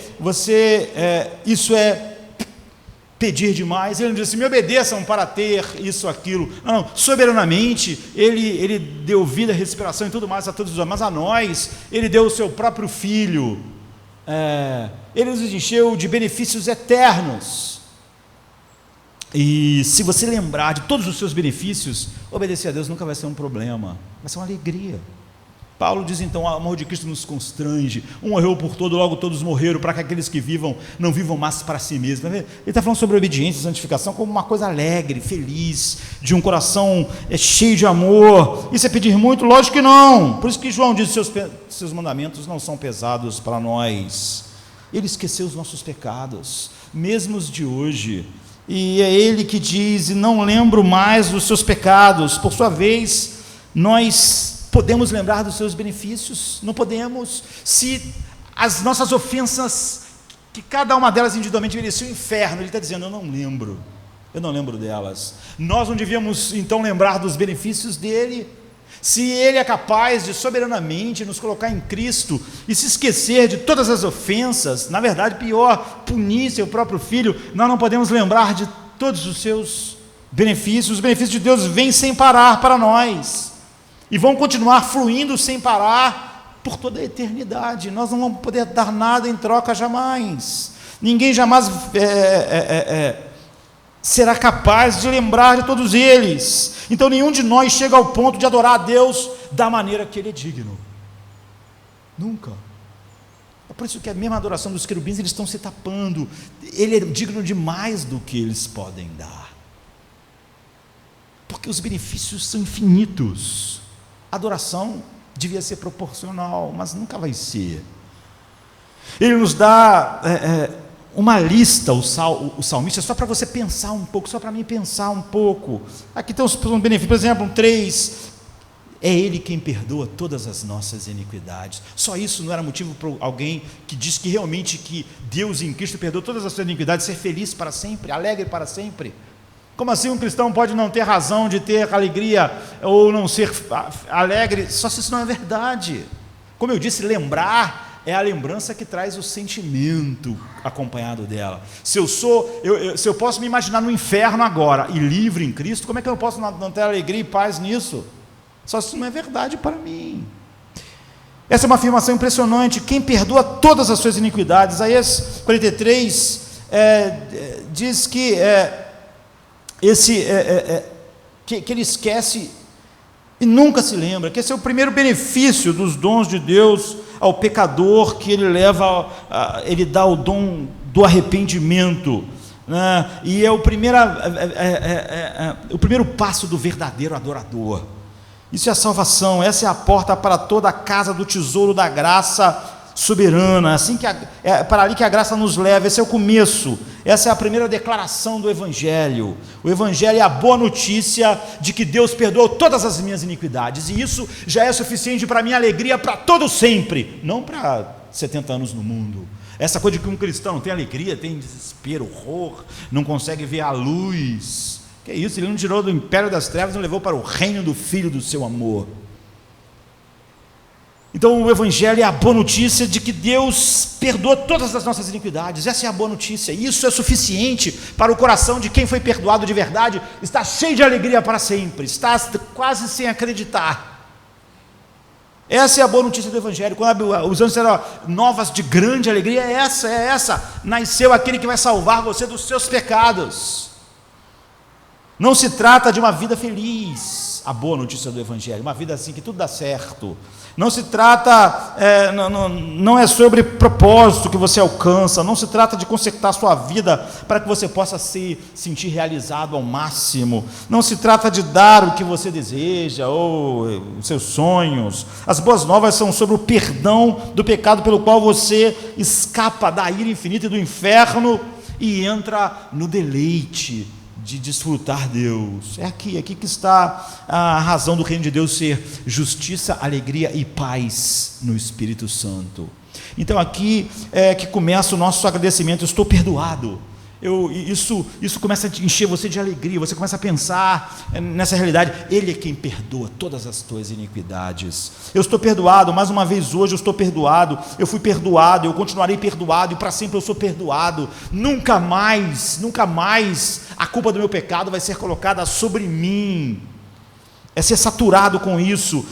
isso é pedir demais. Ele não diz assim, me obedeçam para ter isso, aquilo. Não, soberanamente, ele deu vida, respiração e tudo mais a todos os homens, mas a nós, Ele deu o seu próprio Filho, Ele nos encheu de benefícios eternos, e se você lembrar de todos os seus benefícios, obedecer a Deus nunca vai ser um problema, vai ser uma alegria. Paulo diz então: o amor de Cristo nos constrange, um morreu por todo, logo todos morreram, para que aqueles que vivam, não vivam mais para si mesmos. Ele está falando sobre obediência e santificação como uma coisa alegre, feliz, de um coração cheio de amor. Isso é pedir muito? Lógico que não. Por isso que João diz: seus mandamentos não são pesados para nós. Ele esqueceu os nossos pecados, mesmo os de hoje, e é Ele que diz: e não lembro mais dos seus pecados. Por sua vez, nós podemos lembrar dos seus benefícios? Não podemos. Se as nossas ofensas, que cada uma delas individualmente merecia o inferno, Ele está dizendo: eu não lembro delas. Nós não devíamos então lembrar dos benefícios dEle? Se Ele é capaz de soberanamente nos colocar em Cristo e se esquecer de todas as ofensas, na verdade pior, punir seu próprio Filho, nós não podemos lembrar de todos os seus benefícios. Os benefícios de Deus vêm sem parar para nós e vão continuar fluindo sem parar por toda a eternidade. Nós não vamos poder dar nada em troca jamais. Ninguém jamais será capaz de lembrar de todos eles. Então nenhum de nós chega ao ponto de adorar a Deus da maneira que Ele é digno. Nunca. É por isso que a mesma adoração dos querubins, eles estão se tapando. Ele é digno de mais do que eles podem dar, porque os benefícios são infinitos. A adoração devia ser proporcional, mas nunca vai ser. Ele nos dá uma lista, o salmista, só para você pensar um pouco, só para mim pensar um pouco. Aqui tem os benefícios, por exemplo, 3, é Ele quem perdoa todas as nossas iniquidades. Só isso não era motivo para alguém que diz que realmente que Deus em Cristo perdoa todas as suas iniquidades, ser feliz para sempre, alegre para sempre? Como assim um cristão pode não ter razão de ter alegria ou não ser alegre, só se isso não é verdade? Como eu disse, lembrar é a lembrança que traz o sentimento acompanhado dela. Se eu posso me imaginar no inferno agora e livre em Cristo, como é que eu posso não ter alegria e paz nisso? Só se isso não é verdade para mim. Essa é uma afirmação impressionante. Quem perdoa todas as suas iniquidades. Isaías 43 diz que que ele esquece e nunca se lembra, que esse é o primeiro benefício dos dons de Deus ao pecador, que ele ele dá o dom do arrependimento, né? E é o primeiro passo do verdadeiro adorador. Isso é a salvação, essa é a porta para toda a casa do tesouro da graça soberana, assim para ali que a graça nos leva. Esse é o começo, essa é a primeira declaração do Evangelho. O Evangelho é a boa notícia de que Deus perdoou todas as minhas iniquidades, e isso já é suficiente para minha alegria para todo sempre, não para 70 anos no mundo. Essa coisa de que um cristão tem alegria, tem desespero, horror, não consegue ver a luz, que é isso? Ele não tirou do império das trevas e levou para o reino do Filho do seu amor. Então o Evangelho é a boa notícia de que Deus perdoa todas as nossas iniquidades. Essa é a boa notícia. Isso é suficiente para o coração de quem foi perdoado de verdade. Está cheio de alegria para sempre, está quase sem acreditar. Essa é a boa notícia do Evangelho. Quando os anjos disseram novas de grande alegria, é essa. Nasceu aquele que vai salvar você dos seus pecados. Não se trata de uma vida feliz, a boa notícia do Evangelho, uma vida assim que tudo dá certo. Não se trata, não é sobre propósito que você alcança, não se trata de consertar sua vida para que você possa se sentir realizado ao máximo, não se trata de dar o que você deseja ou os seus sonhos. As boas novas são sobre o perdão do pecado pelo qual você escapa da ira infinita e do inferno e entra no deleite de desfrutar Deus. É aqui que está a razão do reino de Deus ser justiça, alegria e paz no Espírito Santo. Então aqui é que começa o nosso agradecimento. Eu estou perdoado. Isso começa a encher você de alegria. Você começa a pensar nessa realidade. Ele é quem perdoa todas as tuas iniquidades. Eu estou perdoado. Mais uma vez hoje eu estou perdoado. Eu fui perdoado, eu continuarei perdoado, e para sempre eu sou perdoado. Nunca mais a culpa do meu pecado vai ser colocada sobre mim. É ser saturado com isso.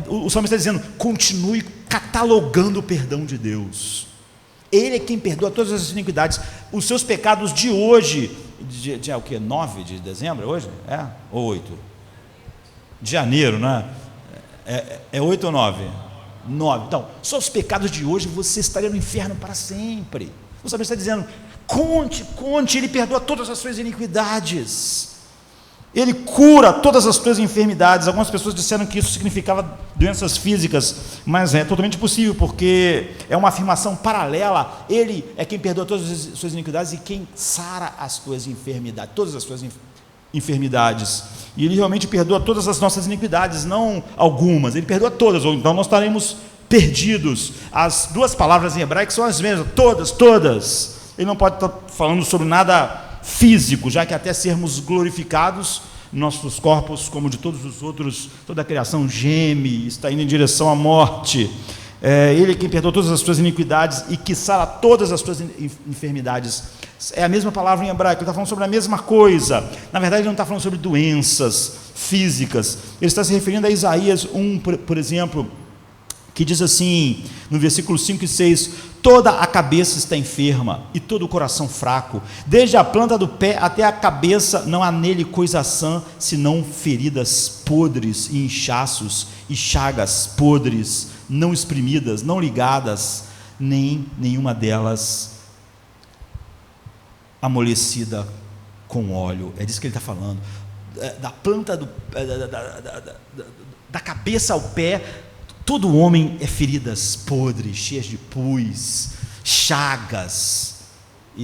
O salmista está dizendo: continue catalogando o perdão de Deus. Ele é quem perdoa todas as iniquidades. Os seus pecados de hoje, o que? 9 de dezembro hoje? Ou 8? De janeiro, né? É 8 ou 9? 9. Então, só os pecados de hoje você estaria no inferno para sempre. O salmista está dizendo: conte, ele perdoa todas as suas iniquidades. Ele cura todas as tuas enfermidades. Algumas pessoas disseram que isso significava doenças físicas, mas é totalmente possível, porque é uma afirmação paralela. Ele é quem perdoa todas as suas iniquidades e quem sara as tuas enfermidades, todas as tuas enfermidades. E ele realmente perdoa todas as nossas iniquidades, não algumas. Ele perdoa todas, ou então nós estaremos perdidos. As duas palavras em hebraico são as mesmas, todas. Ele não pode estar falando sobre nada físico, já que até sermos glorificados, nossos corpos, como de todos os outros, toda a criação geme, está indo em direção à morte. Ele é quem perdoa todas as tuas iniquidades e que sara todas as tuas enfermidades. É a mesma palavra em hebraico, ele está falando sobre a mesma coisa. Na verdade, ele não está falando sobre doenças físicas, ele está se referindo a Isaías 1, por exemplo, que diz assim, no versículo 5 e 6: toda a cabeça está enferma e todo o coração fraco, desde a planta do pé até a cabeça não há nele coisa sã, senão feridas podres e inchaços e chagas podres, não exprimidas, não ligadas, nem nenhuma delas amolecida com óleo. É disso que ele está falando, da planta da cabeça ao pé. Todo homem é feridas podres, cheias de pus, chagas. E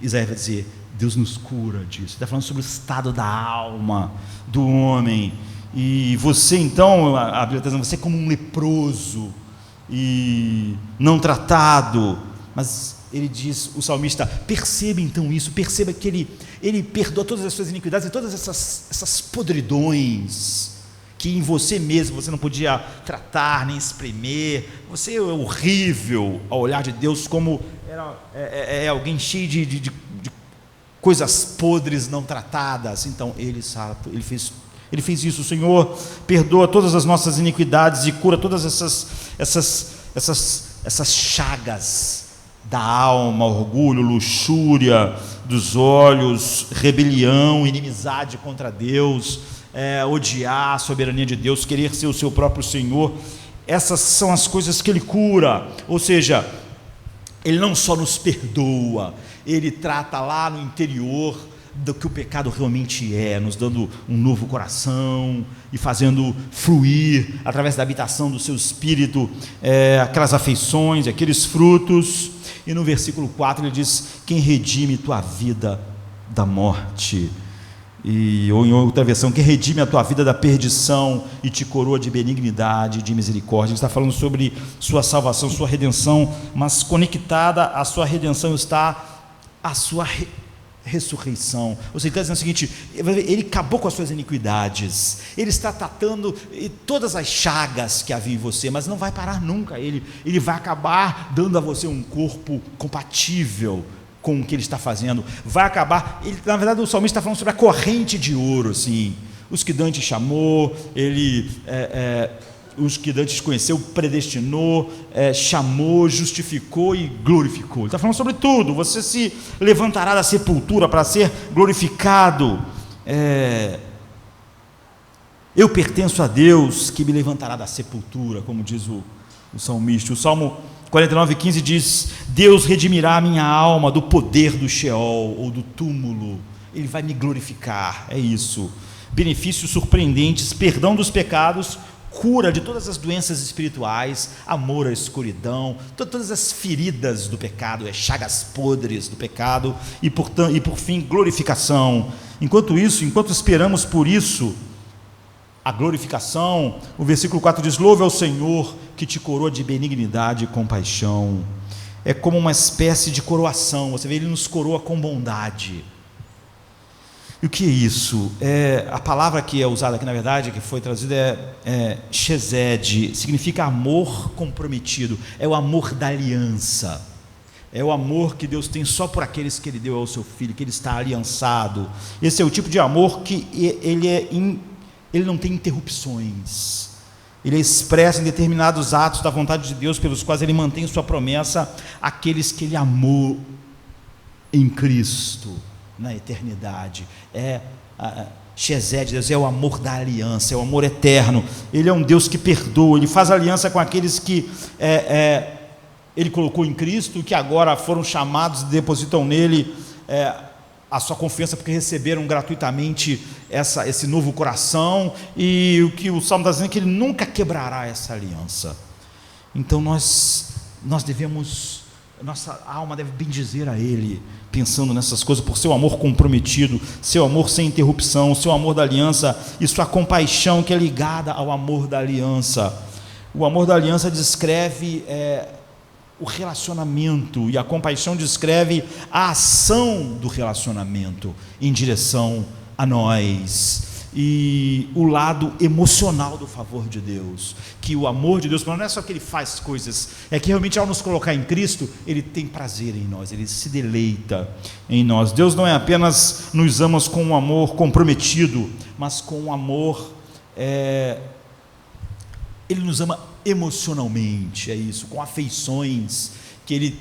Isaías vai dizer: Deus nos cura disso. Ele está falando sobre o estado da alma do homem. E você então, a Bíblia está dizendo, você é como um leproso e não tratado. Mas ele diz, o salmista, perceba então isso, perceba que ele perdoa todas as suas iniquidades e todas essas podridões que em você mesmo você não podia tratar nem espremer. Você é horrível ao olhar de Deus, como alguém cheio de coisas podres não tratadas. Então ele fez isso. O Senhor perdoa todas as nossas iniquidades e cura todas essas chagas da alma, orgulho, luxúria dos olhos, rebelião, inimizade contra Deus, odiar a soberania de Deus, querer ser o seu próprio Senhor. Essas são as coisas que Ele cura. Ou seja, Ele não só nos perdoa, Ele trata lá no interior do que o pecado realmente é, nos dando um novo coração e fazendo fluir através da habitação do seu Espírito aquelas afeições, aqueles frutos. E no versículo 4 ele diz: quem redime tua vida da morte, ou em outra versão, quem redime a tua vida da perdição e te coroa de benignidade e de misericórdia. Ele está falando sobre sua salvação, sua redenção, mas conectada à sua redenção está a sua ressurreição. Ou seja, ele está dizendo o seguinte: ele acabou com as suas iniquidades, ele está tratando todas as chagas que havia em você, mas não vai parar nunca. Ele vai acabar dando a você um corpo compatível com o que ele está fazendo. Vai acabar, na verdade o salmista está falando sobre a corrente de ouro, assim, os que Dante chamou, os que Dante conheceu, predestinou, chamou, justificou e glorificou. Ele está falando sobre tudo. Você se levantará da sepultura para ser glorificado. Eu pertenço a Deus que me levantará da sepultura, como diz o salmista. O Salmo 49:15 diz: Deus redimirá a minha alma do poder do Sheol ou do túmulo. Ele vai me glorificar. É isso. Benefícios surpreendentes: perdão dos pecados, cura de todas as doenças espirituais, amor à escuridão, todas as feridas do pecado, chagas podres do pecado, e por fim, glorificação. Enquanto esperamos por isso, a glorificação, o versículo 4 diz: louve ao Senhor que te coroa de benignidade e compaixão. É como uma espécie de coroação. Você vê, Ele nos coroa com bondade. E o que é isso? A palavra que é usada aqui, na verdade, que foi traduzida é chesed, significa amor comprometido, é o amor da aliança, é o amor que Deus tem só por aqueles que Ele deu ao seu Filho, que Ele está aliançado. Esse é o tipo de amor que ele não tem interrupções, ele é expresso em determinados atos da vontade de Deus, pelos quais Ele mantém sua promessa àqueles que Ele amou em Cristo. na eternidade. Shesed, Deus é o amor da aliança, é o amor eterno. Ele é um Deus que perdoa, Ele faz aliança com aqueles que Ele colocou em Cristo, que agora foram chamados e depositam nele a sua confiança, porque receberam gratuitamente esse novo coração, e o que o Salmo está dizendo é que Ele nunca quebrará essa aliança. Então nós devemos, nossa alma deve bendizer a Ele, pensando nessas coisas, por seu amor comprometido, seu amor sem interrupção, seu amor da aliança e sua compaixão que é ligada ao amor da aliança. O amor da aliança descreve o relacionamento, e a compaixão descreve a ação do relacionamento em direção a nós, e o lado emocional do favor de Deus, que o amor de Deus não é só que Ele faz coisas, é que realmente ao nos colocar em Cristo, Ele tem prazer em nós, Ele se deleita em nós. Deus não é apenas nos ama com um amor comprometido, mas com um amor, Ele nos ama emocionalmente, é isso, com afeições que Ele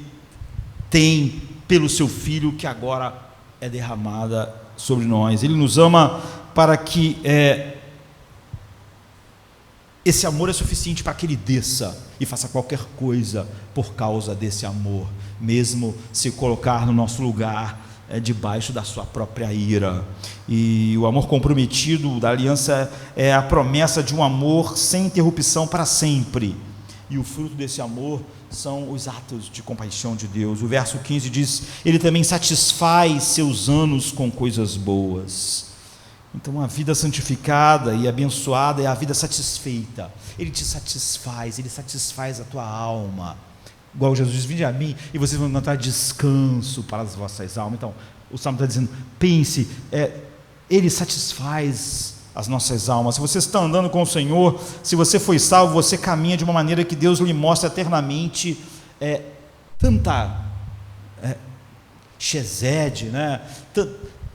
tem pelo seu Filho, que agora é derramada sobre nós. Ele nos ama para que esse amor é suficiente para que Ele desça e faça qualquer coisa por causa desse amor, mesmo se colocar no nosso lugar debaixo da sua própria ira. E o amor comprometido da aliança é a promessa de um amor sem interrupção para sempre, e o fruto desse amor são os atos de compaixão de Deus. O verso 15 diz: Ele também satisfaz seus anos com coisas boas. Então a vida santificada e abençoada é a vida satisfeita. Ele te satisfaz, Ele satisfaz a tua alma, igual Jesus diz: vinde a mim e vocês vão encontrar descanso para as vossas almas. Então o Salmo está dizendo, pense, Ele satisfaz as nossas almas. Se você está andando com o Senhor, se você foi salvo, você caminha de uma maneira que Deus lhe mostra eternamente tanta Shesed, né?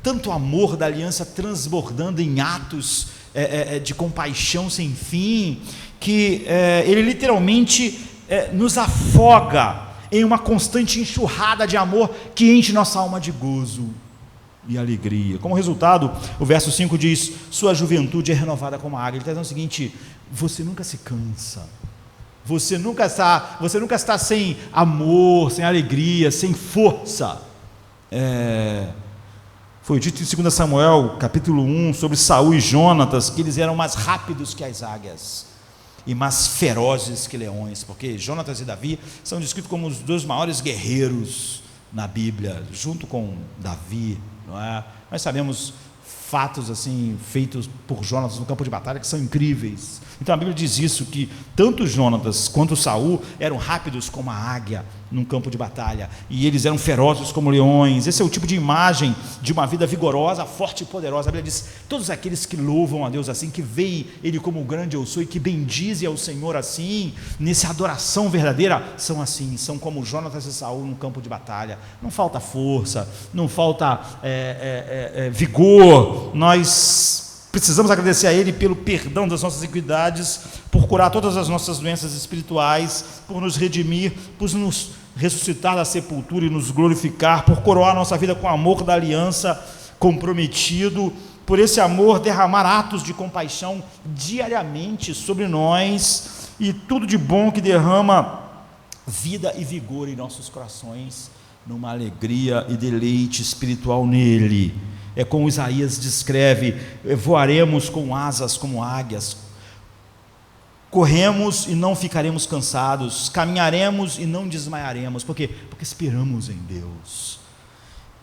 Tanto amor da aliança transbordando em atos de compaixão sem fim, que Ele literalmente nos afoga em uma constante enxurrada de amor que enche nossa alma de gozo e alegria. Como resultado, o verso 5 diz: sua juventude é renovada como a águia. Ele está dizendo o seguinte: você nunca se cansa, você nunca está sem amor, sem alegria, sem força. Foi dito em 2 Samuel, capítulo 1, sobre Saul e Jonatas, que eles eram mais rápidos que as águias e mais ferozes que leões, porque Jonatas e Davi são descritos como os dois maiores guerreiros na Bíblia, junto com Davi, não é? Nós sabemos fatos assim feitos por Jonatas no campo de batalha que são incríveis. Então a Bíblia diz isso, que tanto Jonatas quanto Saul eram rápidos como a águia num campo de batalha, e eles eram ferozes como leões. Esse é o tipo de imagem de uma vida vigorosa, forte e poderosa. A Bíblia diz: todos aqueles que louvam a Deus assim, que veem Ele como o grande eu sou e que bendizem ao Senhor assim, nessa adoração verdadeira, são assim, são como Jonatas e Saul no campo de batalha. Não falta força, não falta vigor. Nós precisamos agradecer a Ele pelo perdão das nossas iniquidades, por curar todas as nossas doenças espirituais, por nos redimir, por nos ressuscitar da sepultura e nos glorificar, por coroar nossa vida com o amor da aliança comprometido, por esse amor derramar atos de compaixão diariamente sobre nós, e tudo de bom que derrama vida e vigor em nossos corações, numa alegria e deleite espiritual nele. É como Isaías descreve: voaremos com asas como águias, corremos e não ficaremos cansados, caminharemos e não desmaiaremos. Por quê? Porque esperamos em Deus.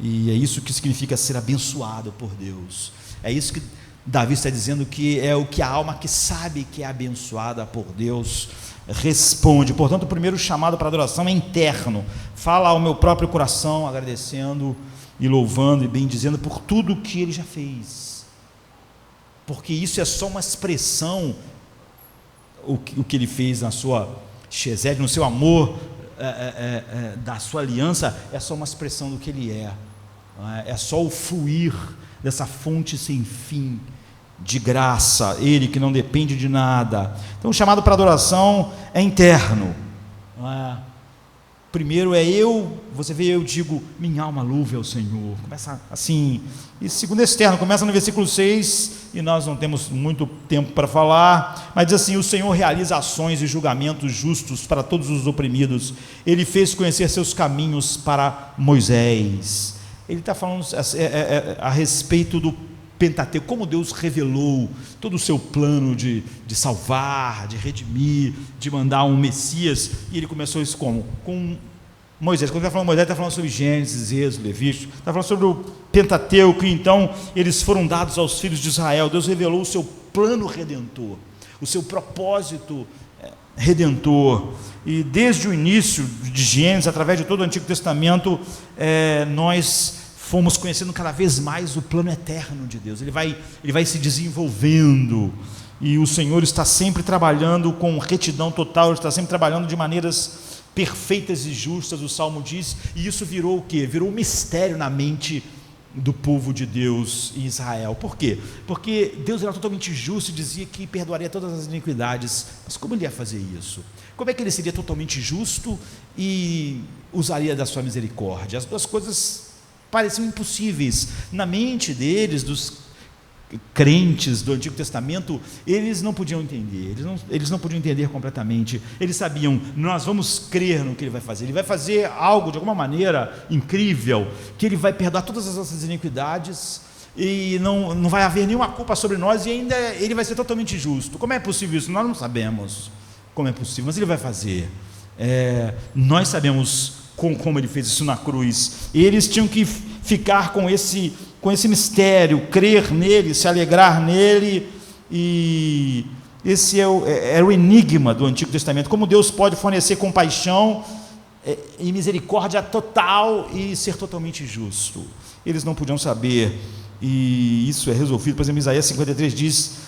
E é isso que significa ser abençoado por Deus. É isso que Davi está dizendo, que é o que a alma que sabe que é abençoada por Deus responde. Portanto, o primeiro chamado para adoração é interno. Fala ao meu próprio coração, agradecendo e louvando e bendizendo por tudo que Ele já fez, porque isso é só uma expressão, o que Ele fez na sua Shesed, no seu amor, da sua aliança, é só uma expressão do que Ele é só o fluir dessa fonte sem fim de graça, Ele que não depende de nada. Então o chamado para adoração é interno, Primeiro você vê, eu digo, minha alma louve ao Senhor. Começa assim. E segundo externo, começa no versículo 6, e nós não temos muito tempo para falar, mas diz assim: o Senhor realiza ações e julgamentos justos para todos os oprimidos. Ele fez conhecer seus caminhos para Moisés. Ele está falando a respeito do Pentateuco, como Deus revelou todo o seu plano de salvar, de redimir, de mandar um Messias. E ele começou isso como? Com Moisés. Quando ele está falando Moisés, está falando sobre Gênesis, Êxodo, Levítico, está falando sobre o Pentateuco. Então eles foram dados aos filhos de Israel. Deus revelou o seu plano redentor, o seu propósito redentor. E desde o início de Gênesis, através de todo o Antigo Testamento, nós fomos conhecendo cada vez mais o plano eterno de Deus. Ele vai se desenvolvendo, e o Senhor está sempre trabalhando com retidão total, Ele está sempre trabalhando de maneiras perfeitas e justas, o Salmo diz, e isso virou o quê? Virou um mistério na mente do povo de Deus em Israel. Por quê? Porque Deus era totalmente justo e dizia que perdoaria todas as iniquidades, mas como Ele ia fazer isso? Como é que Ele seria totalmente justo e usaria da sua misericórdia? As duas coisas pareciam impossíveis na mente deles, dos crentes do Antigo Testamento. Eles não podiam entender, eles não podiam entender completamente. Eles sabiam: nós vamos crer no que Ele vai fazer. Ele vai fazer algo de alguma maneira incrível, que Ele vai perdoar todas as nossas iniquidades e não vai haver nenhuma culpa sobre nós, e ainda Ele vai ser totalmente justo. Como é possível isso? Nós não sabemos como é possível, mas Ele vai fazer. Nós sabemos como Ele fez isso na cruz. Eles tinham que ficar com esse mistério, crer nele, se alegrar nele, e esse era o enigma do Antigo Testamento. Como Deus pode fornecer compaixão e misericórdia total e ser totalmente justo? Eles não podiam saber, e isso é resolvido. Por exemplo, Isaías 53 diz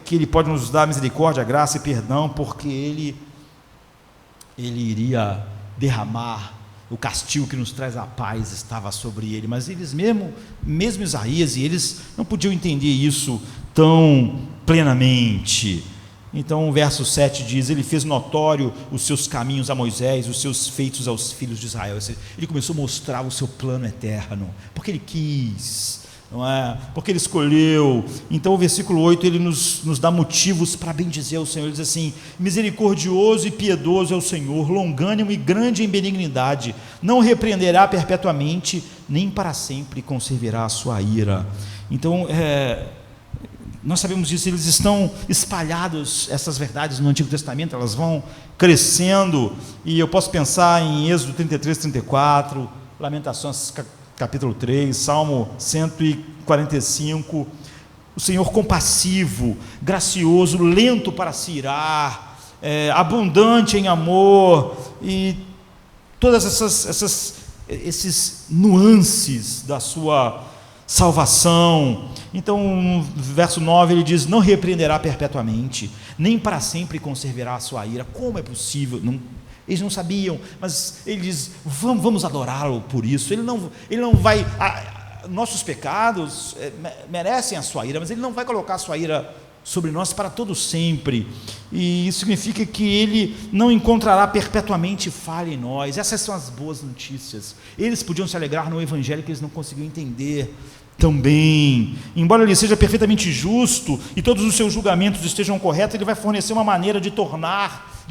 que Ele pode nos dar misericórdia, graça e perdão, porque Ele iria derramar o castigo que nos traz a paz estava sobre Ele. Mas eles mesmo Isaías e eles não podiam entender isso tão plenamente. Então o verso 7 diz: Ele fez notório os seus caminhos a Moisés, os seus feitos aos filhos de Israel. Ele começou a mostrar o seu plano eterno, porque Ele quis, não é? Porque Ele escolheu. Então o versículo 8, ele nos dá motivos para bendizer o Senhor. Ele diz assim: misericordioso e piedoso é o Senhor, longânimo e grande em benignidade, não repreenderá perpetuamente, nem para sempre conservará a sua ira. Então nós sabemos disso. Eles estão espalhados, essas verdades, no Antigo Testamento, elas vão crescendo, e eu posso pensar em Êxodo 33, 34, Lamentações capítulo 3, Salmo 145, o Senhor compassivo, gracioso, lento para se irar, abundante em amor, e todas esses nuances da sua salvação. Então no verso 9 ele diz: não repreenderá perpetuamente, nem para sempre conservará a sua ira. Como é possível? Eles não sabiam, mas ele diz: vamos adorá-lo por isso. Ele não vai, nossos pecados merecem a sua ira, mas Ele não vai colocar a sua ira sobre nós para todo sempre, e isso significa que Ele não encontrará perpetuamente falha em nós. Essas são as boas notícias. Eles podiam se alegrar no Evangelho que eles não conseguiam entender também. Embora Ele seja perfeitamente justo e todos os seus julgamentos estejam corretos, Ele vai fornecer uma maneira de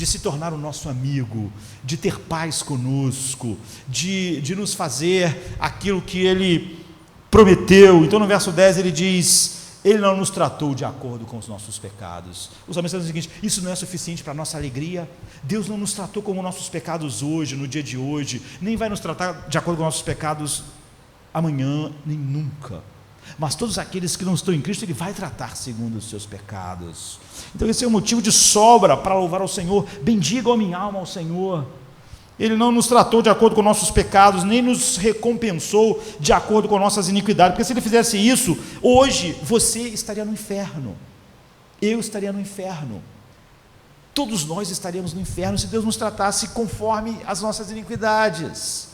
se tornar o nosso amigo, de ter paz conosco, de nos fazer aquilo que Ele prometeu. Então no verso 10 ele diz: Ele não nos tratou de acordo com os nossos pecados. Os homens dizem o seguinte: isso não é suficiente para a nossa alegria? Deus não nos tratou como nossos pecados hoje, no dia de hoje, nem vai nos tratar de acordo com nossos pecados amanhã, nem nunca. Mas todos aqueles que não estão em Cristo, Ele vai tratar segundo os seus pecados. Então esse é um motivo de sobra para louvar ao Senhor. Bendiga a minha alma ao Senhor. Ele não nos tratou de acordo com nossos pecados, nem nos recompensou de acordo com nossas iniquidades, porque se Ele fizesse isso, hoje você estaria no inferno, eu estaria no inferno, todos nós estaríamos no inferno se Deus nos tratasse conforme as nossas iniquidades.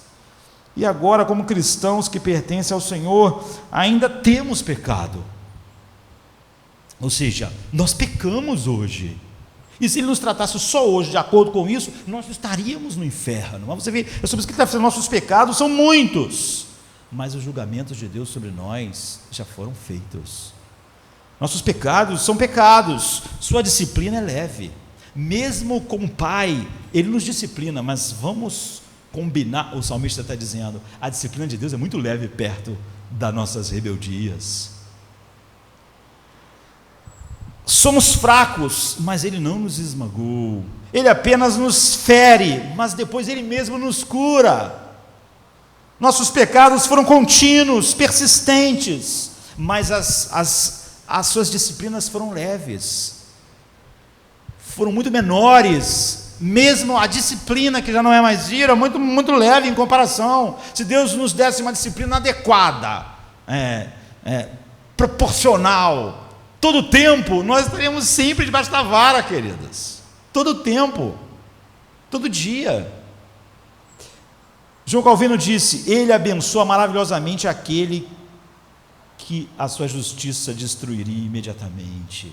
E agora, como cristãos que pertencem ao Senhor, ainda temos pecado, ou seja, nós pecamos hoje, E se ele nos tratasse só hoje de acordo com isso, nós estaríamos no inferno. Mas você vê, é sobre isso que ele está dizendo, nossos pecados são muitos, mas os julgamentos de Deus sobre nós já foram feitos. Nossos pecados são pecados, sua disciplina é leve. Mesmo com o Pai, Ele nos disciplina, mas vamos combinar, o salmista está dizendo, a disciplina de Deus é muito leve perto das nossas rebeldias. Somos fracos, mas Ele não nos esmagou. Ele apenas nos fere, mas depois Ele mesmo nos cura. Nossos pecados foram contínuos, persistentes, mas as suas disciplinas foram leves, foram muito menores. Mesmo a disciplina, que já não é mais ira, muito leve em comparação. Se Deus nos desse uma disciplina adequada, proporcional, todo o tempo, nós estaríamos sempre debaixo da vara, queridas. Todo o tempo, todo dia. João Calvino disse: Ele abençoa maravilhosamente aquele que a sua justiça destruiria imediatamente.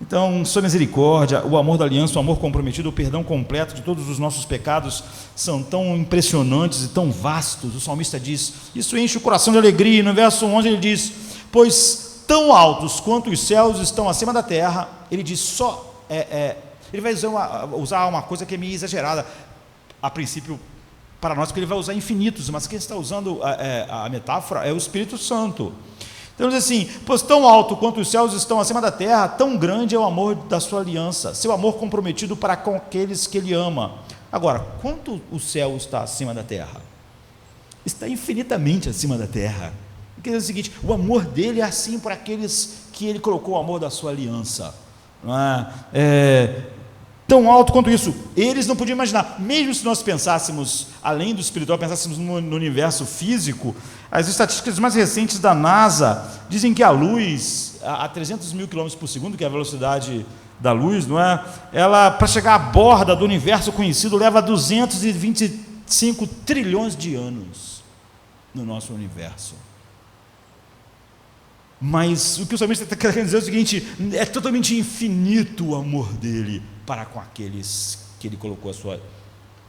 Então, sua misericórdia, o amor da aliança, o amor comprometido, o perdão completo de todos os nossos pecados são tão impressionantes e tão vastos. O salmista diz, isso enche o coração de alegria. E no verso 11 ele diz: pois tão altos quanto os céus estão acima da terra. Ele diz ele vai usar uma coisa que é meio exagerada a princípio para nós, porque ele vai usar infinitos, mas quem está usando a metáfora é o Espírito Santo. Então ele diz assim: pois tão alto quanto os céus estão acima da terra, tão grande é o amor da sua aliança, seu amor comprometido para com aqueles que ele ama. Agora, quanto o céu está acima da terra? Está infinitamente acima da terra. Quer dizer o seguinte: o amor dele é assim para aqueles que ele colocou o amor da sua aliança. Não é? Tão alto quanto isso, eles não podiam imaginar. Mesmo se nós pensássemos, além do espiritual, pensássemos no universo físico, as estatísticas mais recentes da NASA dizem que a luz, a 300 mil km por segundo, que é a velocidade da luz, não é? Ela, para chegar à borda do universo conhecido, leva 225 trilhões de anos no nosso universo. Mas o que o salmista está querendo dizer é o seguinte: é totalmente infinito o amor dele para com aqueles que ele colocou a sua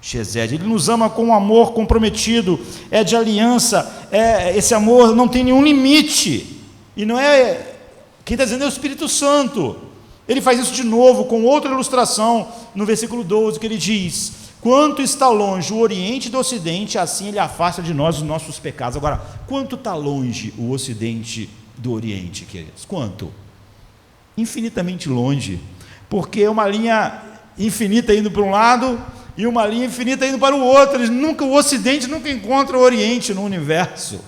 Shesed. Ele nos ama com um amor comprometido, é de aliança, esse amor não tem nenhum limite, e não é, quem está dizendo é o Espírito Santo. Ele faz isso de novo com outra ilustração no versículo 12, que ele diz: quanto está longe o Oriente do Ocidente, assim ele afasta de nós os nossos pecados. Agora, quanto está longe o Ocidente do Oriente, queridos? Quanto? Infinitamente longe, porque é uma linha infinita indo para um lado e uma linha infinita indo para o outro. O Ocidente nunca encontra o Oriente no universo,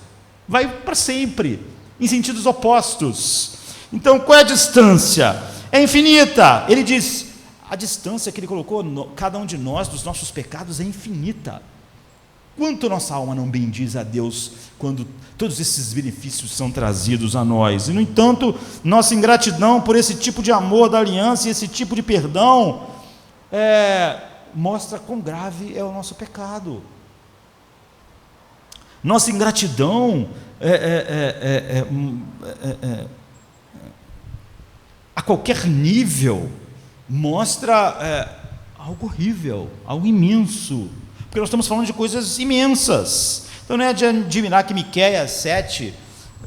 vai para sempre, em sentidos opostos. Então, qual é a distância? É infinita. Ele diz, a distância que ele colocou, cada um de nós, dos nossos pecados, é infinita. Quanto nossa alma não bendiz a Deus quando todos esses benefícios são trazidos a nós? E, no entanto, nossa ingratidão por esse tipo de amor da aliança e esse tipo de perdão mostra quão grave é o nosso pecado. Nossa ingratidão a qualquer nível mostra algo horrível, algo imenso. Porque nós estamos falando de coisas imensas. Então não é de admirar que Miqueias 7,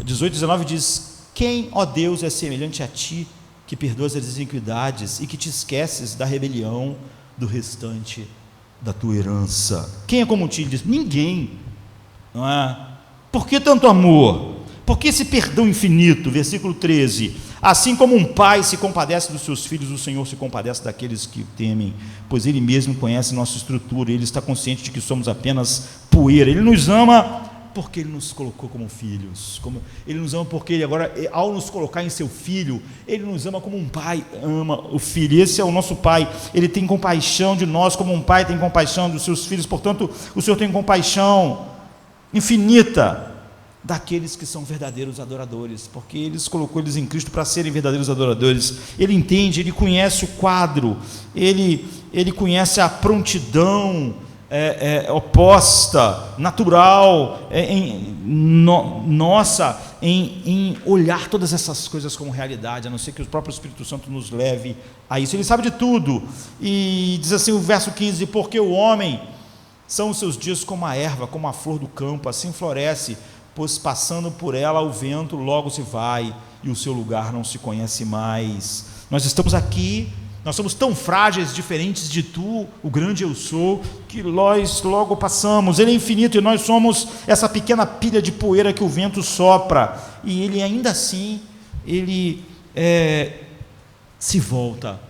18 e 19 diz: quem, ó Deus, é semelhante a ti, que perdoas as iniquidades e que te esqueces da rebelião do restante da tua herança? Quem é como ti? Ele diz: ninguém. Não é? Por que tanto amor? Por que esse perdão infinito? Versículo 13: assim como um pai se compadece dos seus filhos, o Senhor se compadece daqueles que o temem, pois Ele mesmo conhece nossa estrutura, Ele está consciente de que somos apenas poeira. Ele nos ama porque Ele nos colocou como filhos, Ele nos ama porque Ele agora, ao nos colocar em seu Filho, Ele nos ama como um pai ama o filho. Esse é o nosso Pai. Ele tem compaixão de nós como um pai tem compaixão dos seus filhos. Portanto, o Senhor tem compaixão infinita daqueles que são verdadeiros adoradores, porque Ele colocou eles em Cristo para serem verdadeiros adoradores. Ele entende, Ele conhece o quadro, Ele conhece a prontidão oposta, natural, nossa, em olhar todas essas coisas como realidade, a não ser que o próprio Espírito Santo nos leve a isso. Ele sabe de tudo, e diz assim o verso 15: porque o homem são os seus dias como a erva, como a flor do campo, assim floresce, pois passando por ela o vento logo se vai, e o seu lugar não se conhece mais. Nós estamos aqui, nós somos tão frágeis, diferentes de tu, o grande eu sou, que nós logo passamos. Ele é infinito e nós somos essa pequena pilha de poeira que o vento sopra, e ele ainda assim, ele se volta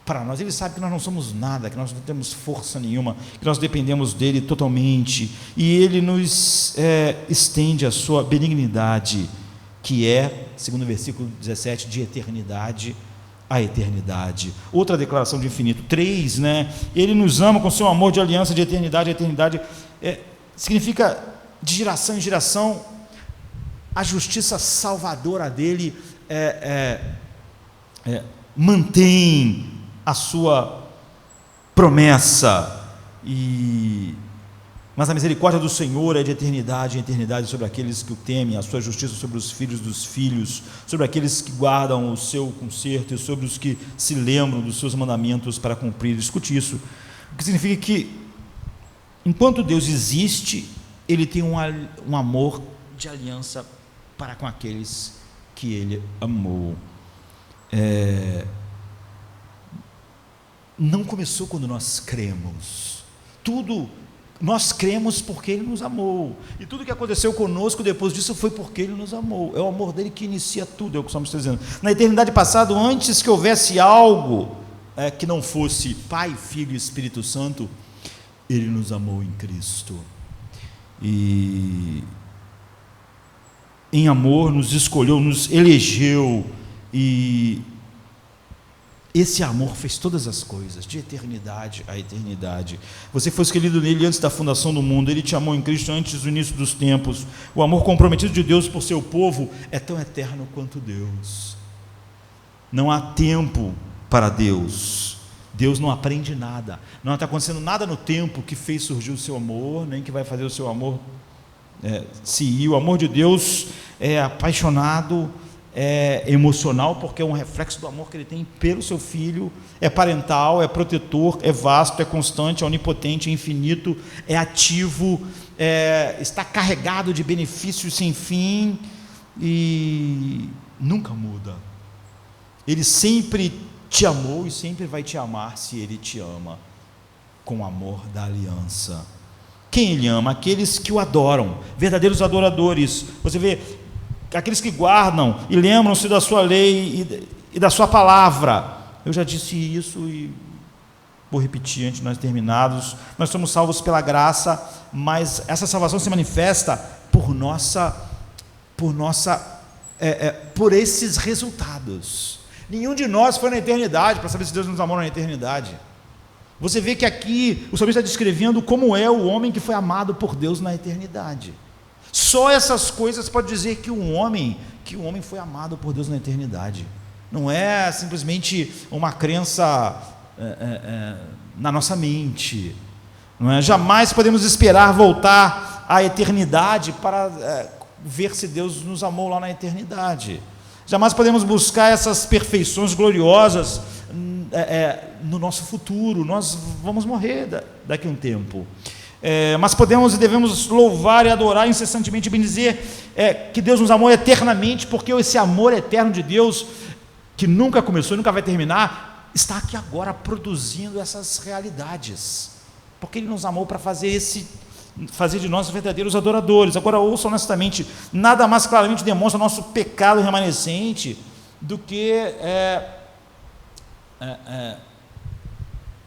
para nós. Ele sabe que nós não somos nada, que nós não temos força nenhuma, que nós dependemos dele totalmente, e ele nos estende a sua benignidade, que é, segundo o versículo 17, de eternidade a eternidade. Outra declaração de infinito. 3, ele nos ama com seu amor de aliança de eternidade a eternidade. Significa de geração em geração. A justiça salvadora dele mantém a sua promessa, mas a misericórdia do Senhor é de eternidade em eternidade sobre aqueles que o temem, a sua justiça sobre os filhos dos filhos, sobre aqueles que guardam o seu conserto e sobre os que se lembram dos seus mandamentos para cumprir. Escute isso, o que significa que enquanto Deus existe, ele tem um amor de aliança para com aqueles que ele amou. Não começou quando nós cremos, nós cremos porque ele nos amou, e tudo que aconteceu conosco depois disso foi porque ele nos amou. É o amor dele que inicia tudo, é o que estamos dizendo. Na eternidade passada, antes que houvesse algo que não fosse Pai, Filho e Espírito Santo, ele nos amou em Cristo, e em amor nos escolheu, nos elegeu, e esse amor fez todas as coisas, de eternidade a eternidade. Você foi escolhido nele antes da fundação do mundo, ele te amou em Cristo antes do início dos tempos. O amor comprometido de Deus por seu povo é tão eterno quanto Deus. Não há tempo para Deus. Deus não aprende nada, não está acontecendo nada no tempo que fez surgir o seu amor, nem que vai fazer o seu amor se ir. O amor de Deus é apaixonado, é emocional, porque é um reflexo do amor que ele tem pelo seu filho, é parental, é protetor, é vasto, é constante, é onipotente, é infinito, é ativo, está carregado de benefícios sem fim, e nunca muda. Ele sempre te amou e sempre vai te amar, se ele te ama com o amor da aliança. Quem ele ama? Aqueles que o adoram, verdadeiros adoradores. Você vê, aqueles que guardam e lembram-se da sua lei e da sua palavra. Eu já disse isso e vou repetir antes de nós terminarmos. Nós somos salvos pela graça, mas essa salvação se manifesta por esses resultados. Nenhum de nós foi na eternidade para saber se Deus nos amou na eternidade. Você vê que aqui o salmista está descrevendo como é o homem que foi amado por Deus na eternidade. Só essas coisas pode dizer que um homem foi amado por Deus na eternidade. Não é simplesmente uma crença na nossa mente. Não é? Jamais podemos esperar voltar à eternidade para ver se Deus nos amou lá na eternidade. Jamais podemos buscar essas perfeições gloriosas no nosso futuro. Nós vamos morrer daqui a um tempo. Mas podemos e devemos louvar e adorar incessantemente, bem dizer que Deus nos amou eternamente, porque esse amor eterno de Deus, que nunca começou e nunca vai terminar, está aqui agora produzindo essas realidades, porque Ele nos amou para fazer de nós verdadeiros adoradores. Agora ouça honestamente, nada mais claramente demonstra nosso pecado remanescente do que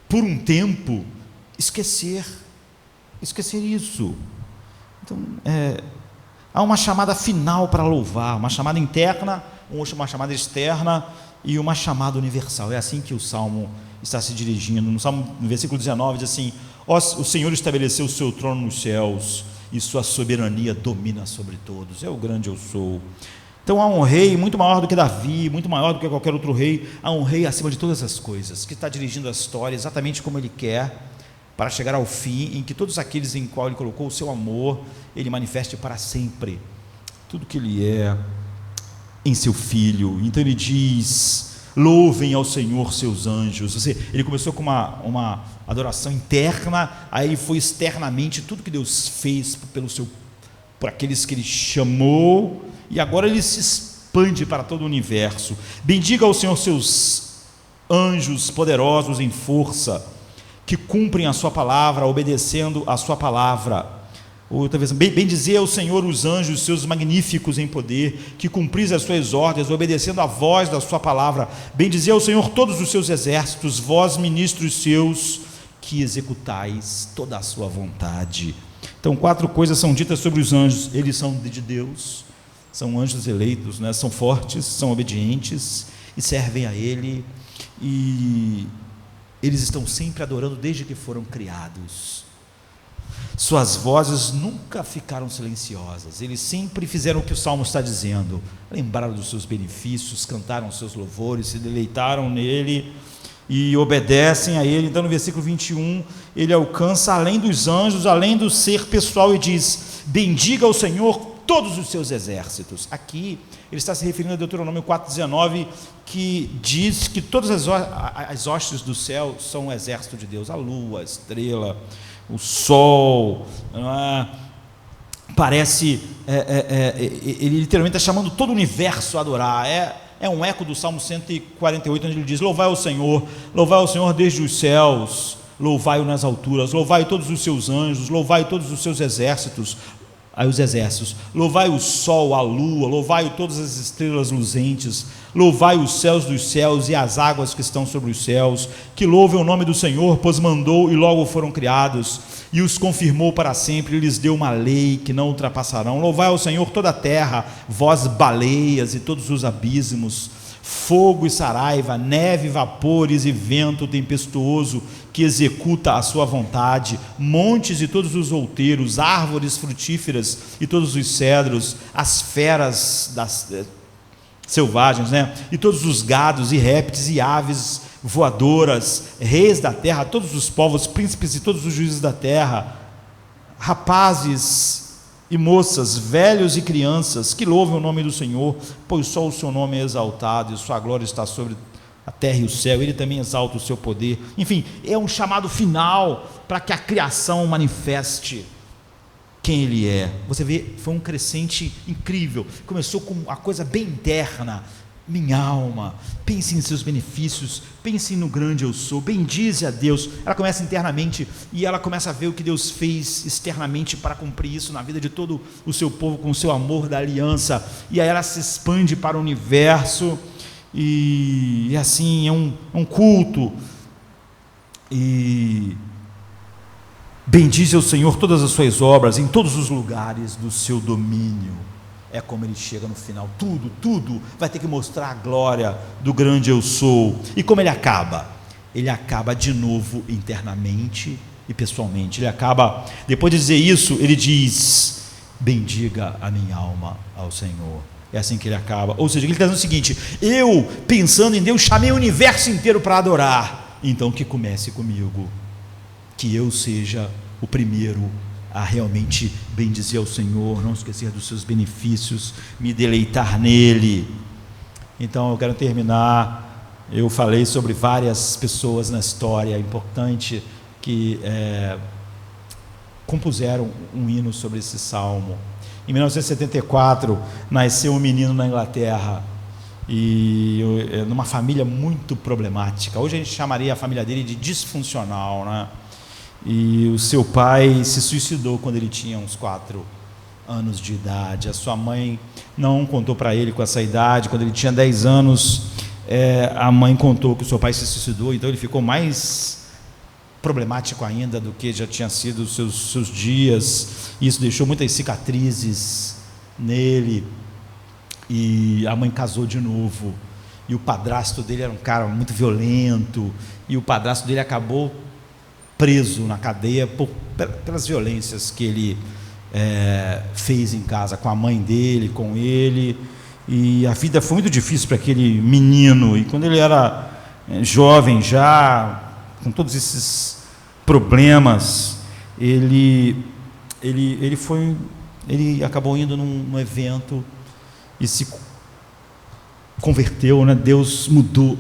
por um tempo esquecer isso. Então há uma chamada final para louvar, uma chamada interna, uma chamada externa e uma chamada universal. É assim que o Salmo está se dirigindo. No versículo 19 diz assim: o Senhor estabeleceu o seu trono nos céus e sua soberania domina sobre todos. É o grande eu sou. Então há um rei muito maior do que Davi, muito maior do que qualquer outro rei. Há um rei acima de todas as coisas, que está dirigindo a história exatamente como Ele quer, para chegar ao fim em que todos aqueles em qual Ele colocou o seu amor, Ele manifeste para sempre tudo que Ele é em seu Filho. Então Ele diz: louvem ao Senhor seus anjos. Ele começou com uma adoração interna, aí foi externamente tudo que Deus fez por aqueles que Ele chamou, e agora Ele se expande para todo o universo. Bendiga ao Senhor seus anjos poderosos em força, que cumprem a sua palavra, obedecendo a sua palavra. Outra vez, bendizer ao Senhor os anjos seus magníficos em poder, que cumpris as suas ordens, obedecendo a voz da sua palavra. Bendizer ao Senhor todos os seus exércitos, vós ministros seus, que executais toda a sua vontade. Então 4 coisas são ditas sobre os anjos. Eles são de Deus, são anjos eleitos, né? São fortes, são obedientes e servem a Ele, e eles estão sempre adorando desde que foram criados. Suas vozes nunca ficaram silenciosas, eles sempre fizeram o que o Salmo está dizendo, lembraram dos seus benefícios, cantaram os seus louvores, se deleitaram nele e obedecem a Ele. Então no versículo 21, ele alcança além dos anjos, além do ser pessoal, e diz: bendiga ao Senhor todos os seus exércitos. Aqui ele está se referindo a Deuteronômio 4,19, que diz que todas as hostes do céu são o exército de Deus, a lua, a estrela, o sol, parece, ele literalmente está chamando todo o universo a adorar. É um eco do Salmo 148, onde ele diz: louvai ao Senhor desde os céus, louvai-o nas alturas, louvai todos os seus anjos, louvai todos os seus exércitos, louvai o sol, a lua, louvai todas as estrelas luzentes, louvai os céus dos céus e as águas que estão sobre os céus, que louvem o nome do Senhor, pois mandou e logo foram criados, e os confirmou para sempre, e lhes deu uma lei que não ultrapassarão. Louvai ao Senhor toda a terra, vós baleias e todos os abismos, fogo e saraiva, neve, vapores e vento tempestuoso que executa a sua vontade, montes e todos os outeiros, árvores frutíferas e todos os cedros, as feras selvagens, né? E todos os gados e répteis e aves voadoras, reis da terra, todos os povos, príncipes e todos os juízes da terra, rapazes e moças, velhos e crianças, que louvem o nome do Senhor, pois só o seu nome é exaltado e sua glória está sobre a terra e o céu. Ele também exalta o seu poder. Enfim, é um chamado final para que a criação manifeste quem Ele é. Você vê, foi um crescente incrível. Começou com uma coisa bem interna. Minha alma, pense em seus benefícios, pense no grande eu sou, bendize a Deus. Ela começa internamente e ela começa a ver o que Deus fez externamente para cumprir isso na vida de todo o seu povo, com o seu amor da aliança, e aí ela se expande para o universo, e assim é um culto. E bendize ao Senhor todas as suas obras, em todos os lugares do seu domínio. É como Ele chega no final, tudo vai ter que mostrar a glória do grande eu sou. E como Ele acaba? Ele acaba de novo internamente e pessoalmente. Ele acaba, depois de dizer isso, Ele diz: bendiga a minha alma ao Senhor. É assim que Ele acaba. Ou seja, Ele está dizendo o seguinte: eu, pensando em Deus, chamei o universo inteiro para adorar, então que comece comigo, que eu seja o primeiro a realmente bendizer ao Senhor, não esquecer dos seus benefícios, me deleitar nele. Então eu quero terminar. Eu falei sobre várias pessoas na história importante que compuseram um hino sobre esse salmo. Em 1974 nasceu um menino na Inglaterra, e numa família muito problemática. Hoje a gente chamaria a família dele de disfuncional, né? E o seu pai se suicidou quando ele tinha uns 4 anos de idade. A sua mãe não contou para ele com essa idade. Quando ele tinha 10 anos, a mãe contou que o seu pai se suicidou. Então ele ficou mais problemático ainda do que já tinha sido os seus dias. Isso deixou muitas cicatrizes nele. E a mãe casou de novo, e o padrasto dele era um cara muito violento, e o padrasto dele acabou preso na cadeia pelas violências que ele fez em casa com a mãe dele, com ele. E a vida foi muito difícil para aquele menino. E quando ele era jovem, já com todos esses problemas, ele foi ele acabou indo num evento e se converteu, né? Deus mudou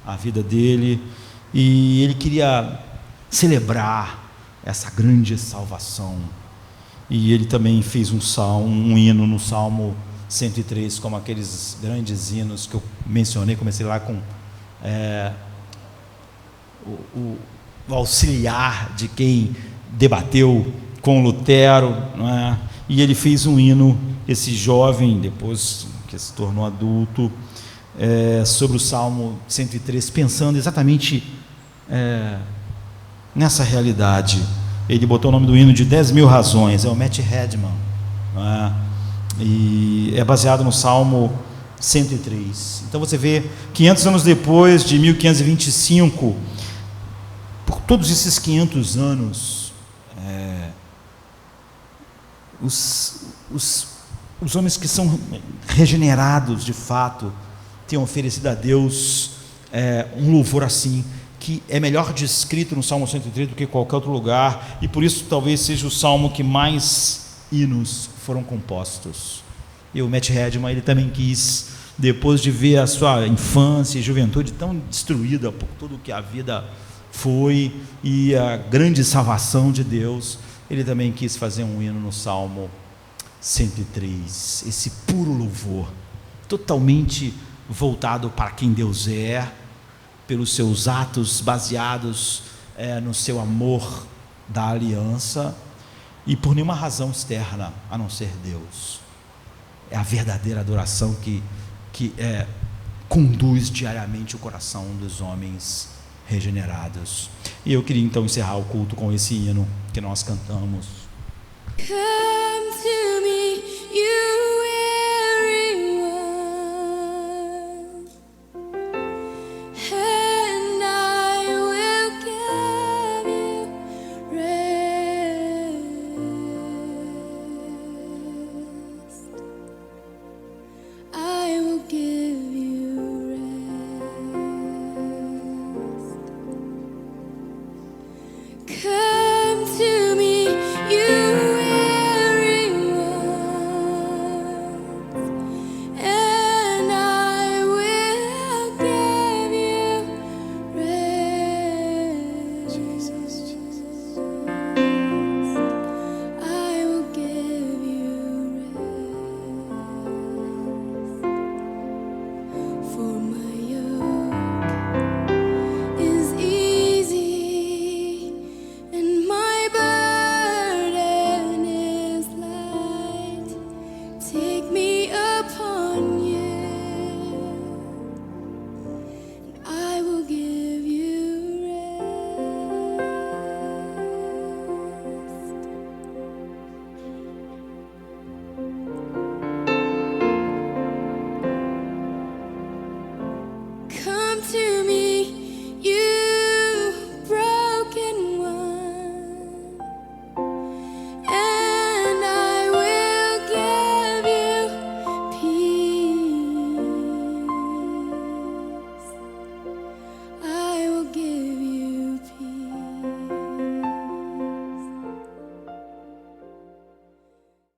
a vida dele e ele queria celebrar essa grande salvação. E ele também fez um hino no Salmo 103, como aqueles grandes hinos que eu mencionei. Comecei lá com o auxiliar de quem debateu com Lutero, não é? E ele fez um hino, esse jovem, depois que se tornou adulto, sobre o Salmo 103, pensando exatamente nessa realidade. Ele botou o nome do hino de 10.000 razões, é o Matt Redman, não é? E é baseado no Salmo 103. Então você vê, 500 anos depois, de 1525, por todos esses 500 anos, os homens que são regenerados de fato têm oferecido a Deus um louvor assim, que é melhor descrito no Salmo 103 do que qualquer outro lugar, e por isso talvez seja o salmo que mais hinos foram compostos. E o Matt Redman, ele também quis, depois de ver a sua infância e juventude tão destruída por tudo que a vida foi e a grande salvação de Deus, ele também quis fazer um hino no Salmo 103, esse puro louvor, totalmente voltado para quem Deus é, pelos seus atos baseados no seu amor da aliança, e por nenhuma razão externa a não ser Deus. É a verdadeira adoração que conduz diariamente o coração dos homens regenerados. E eu queria então encerrar o culto com esse hino que nós cantamos. Come to me, you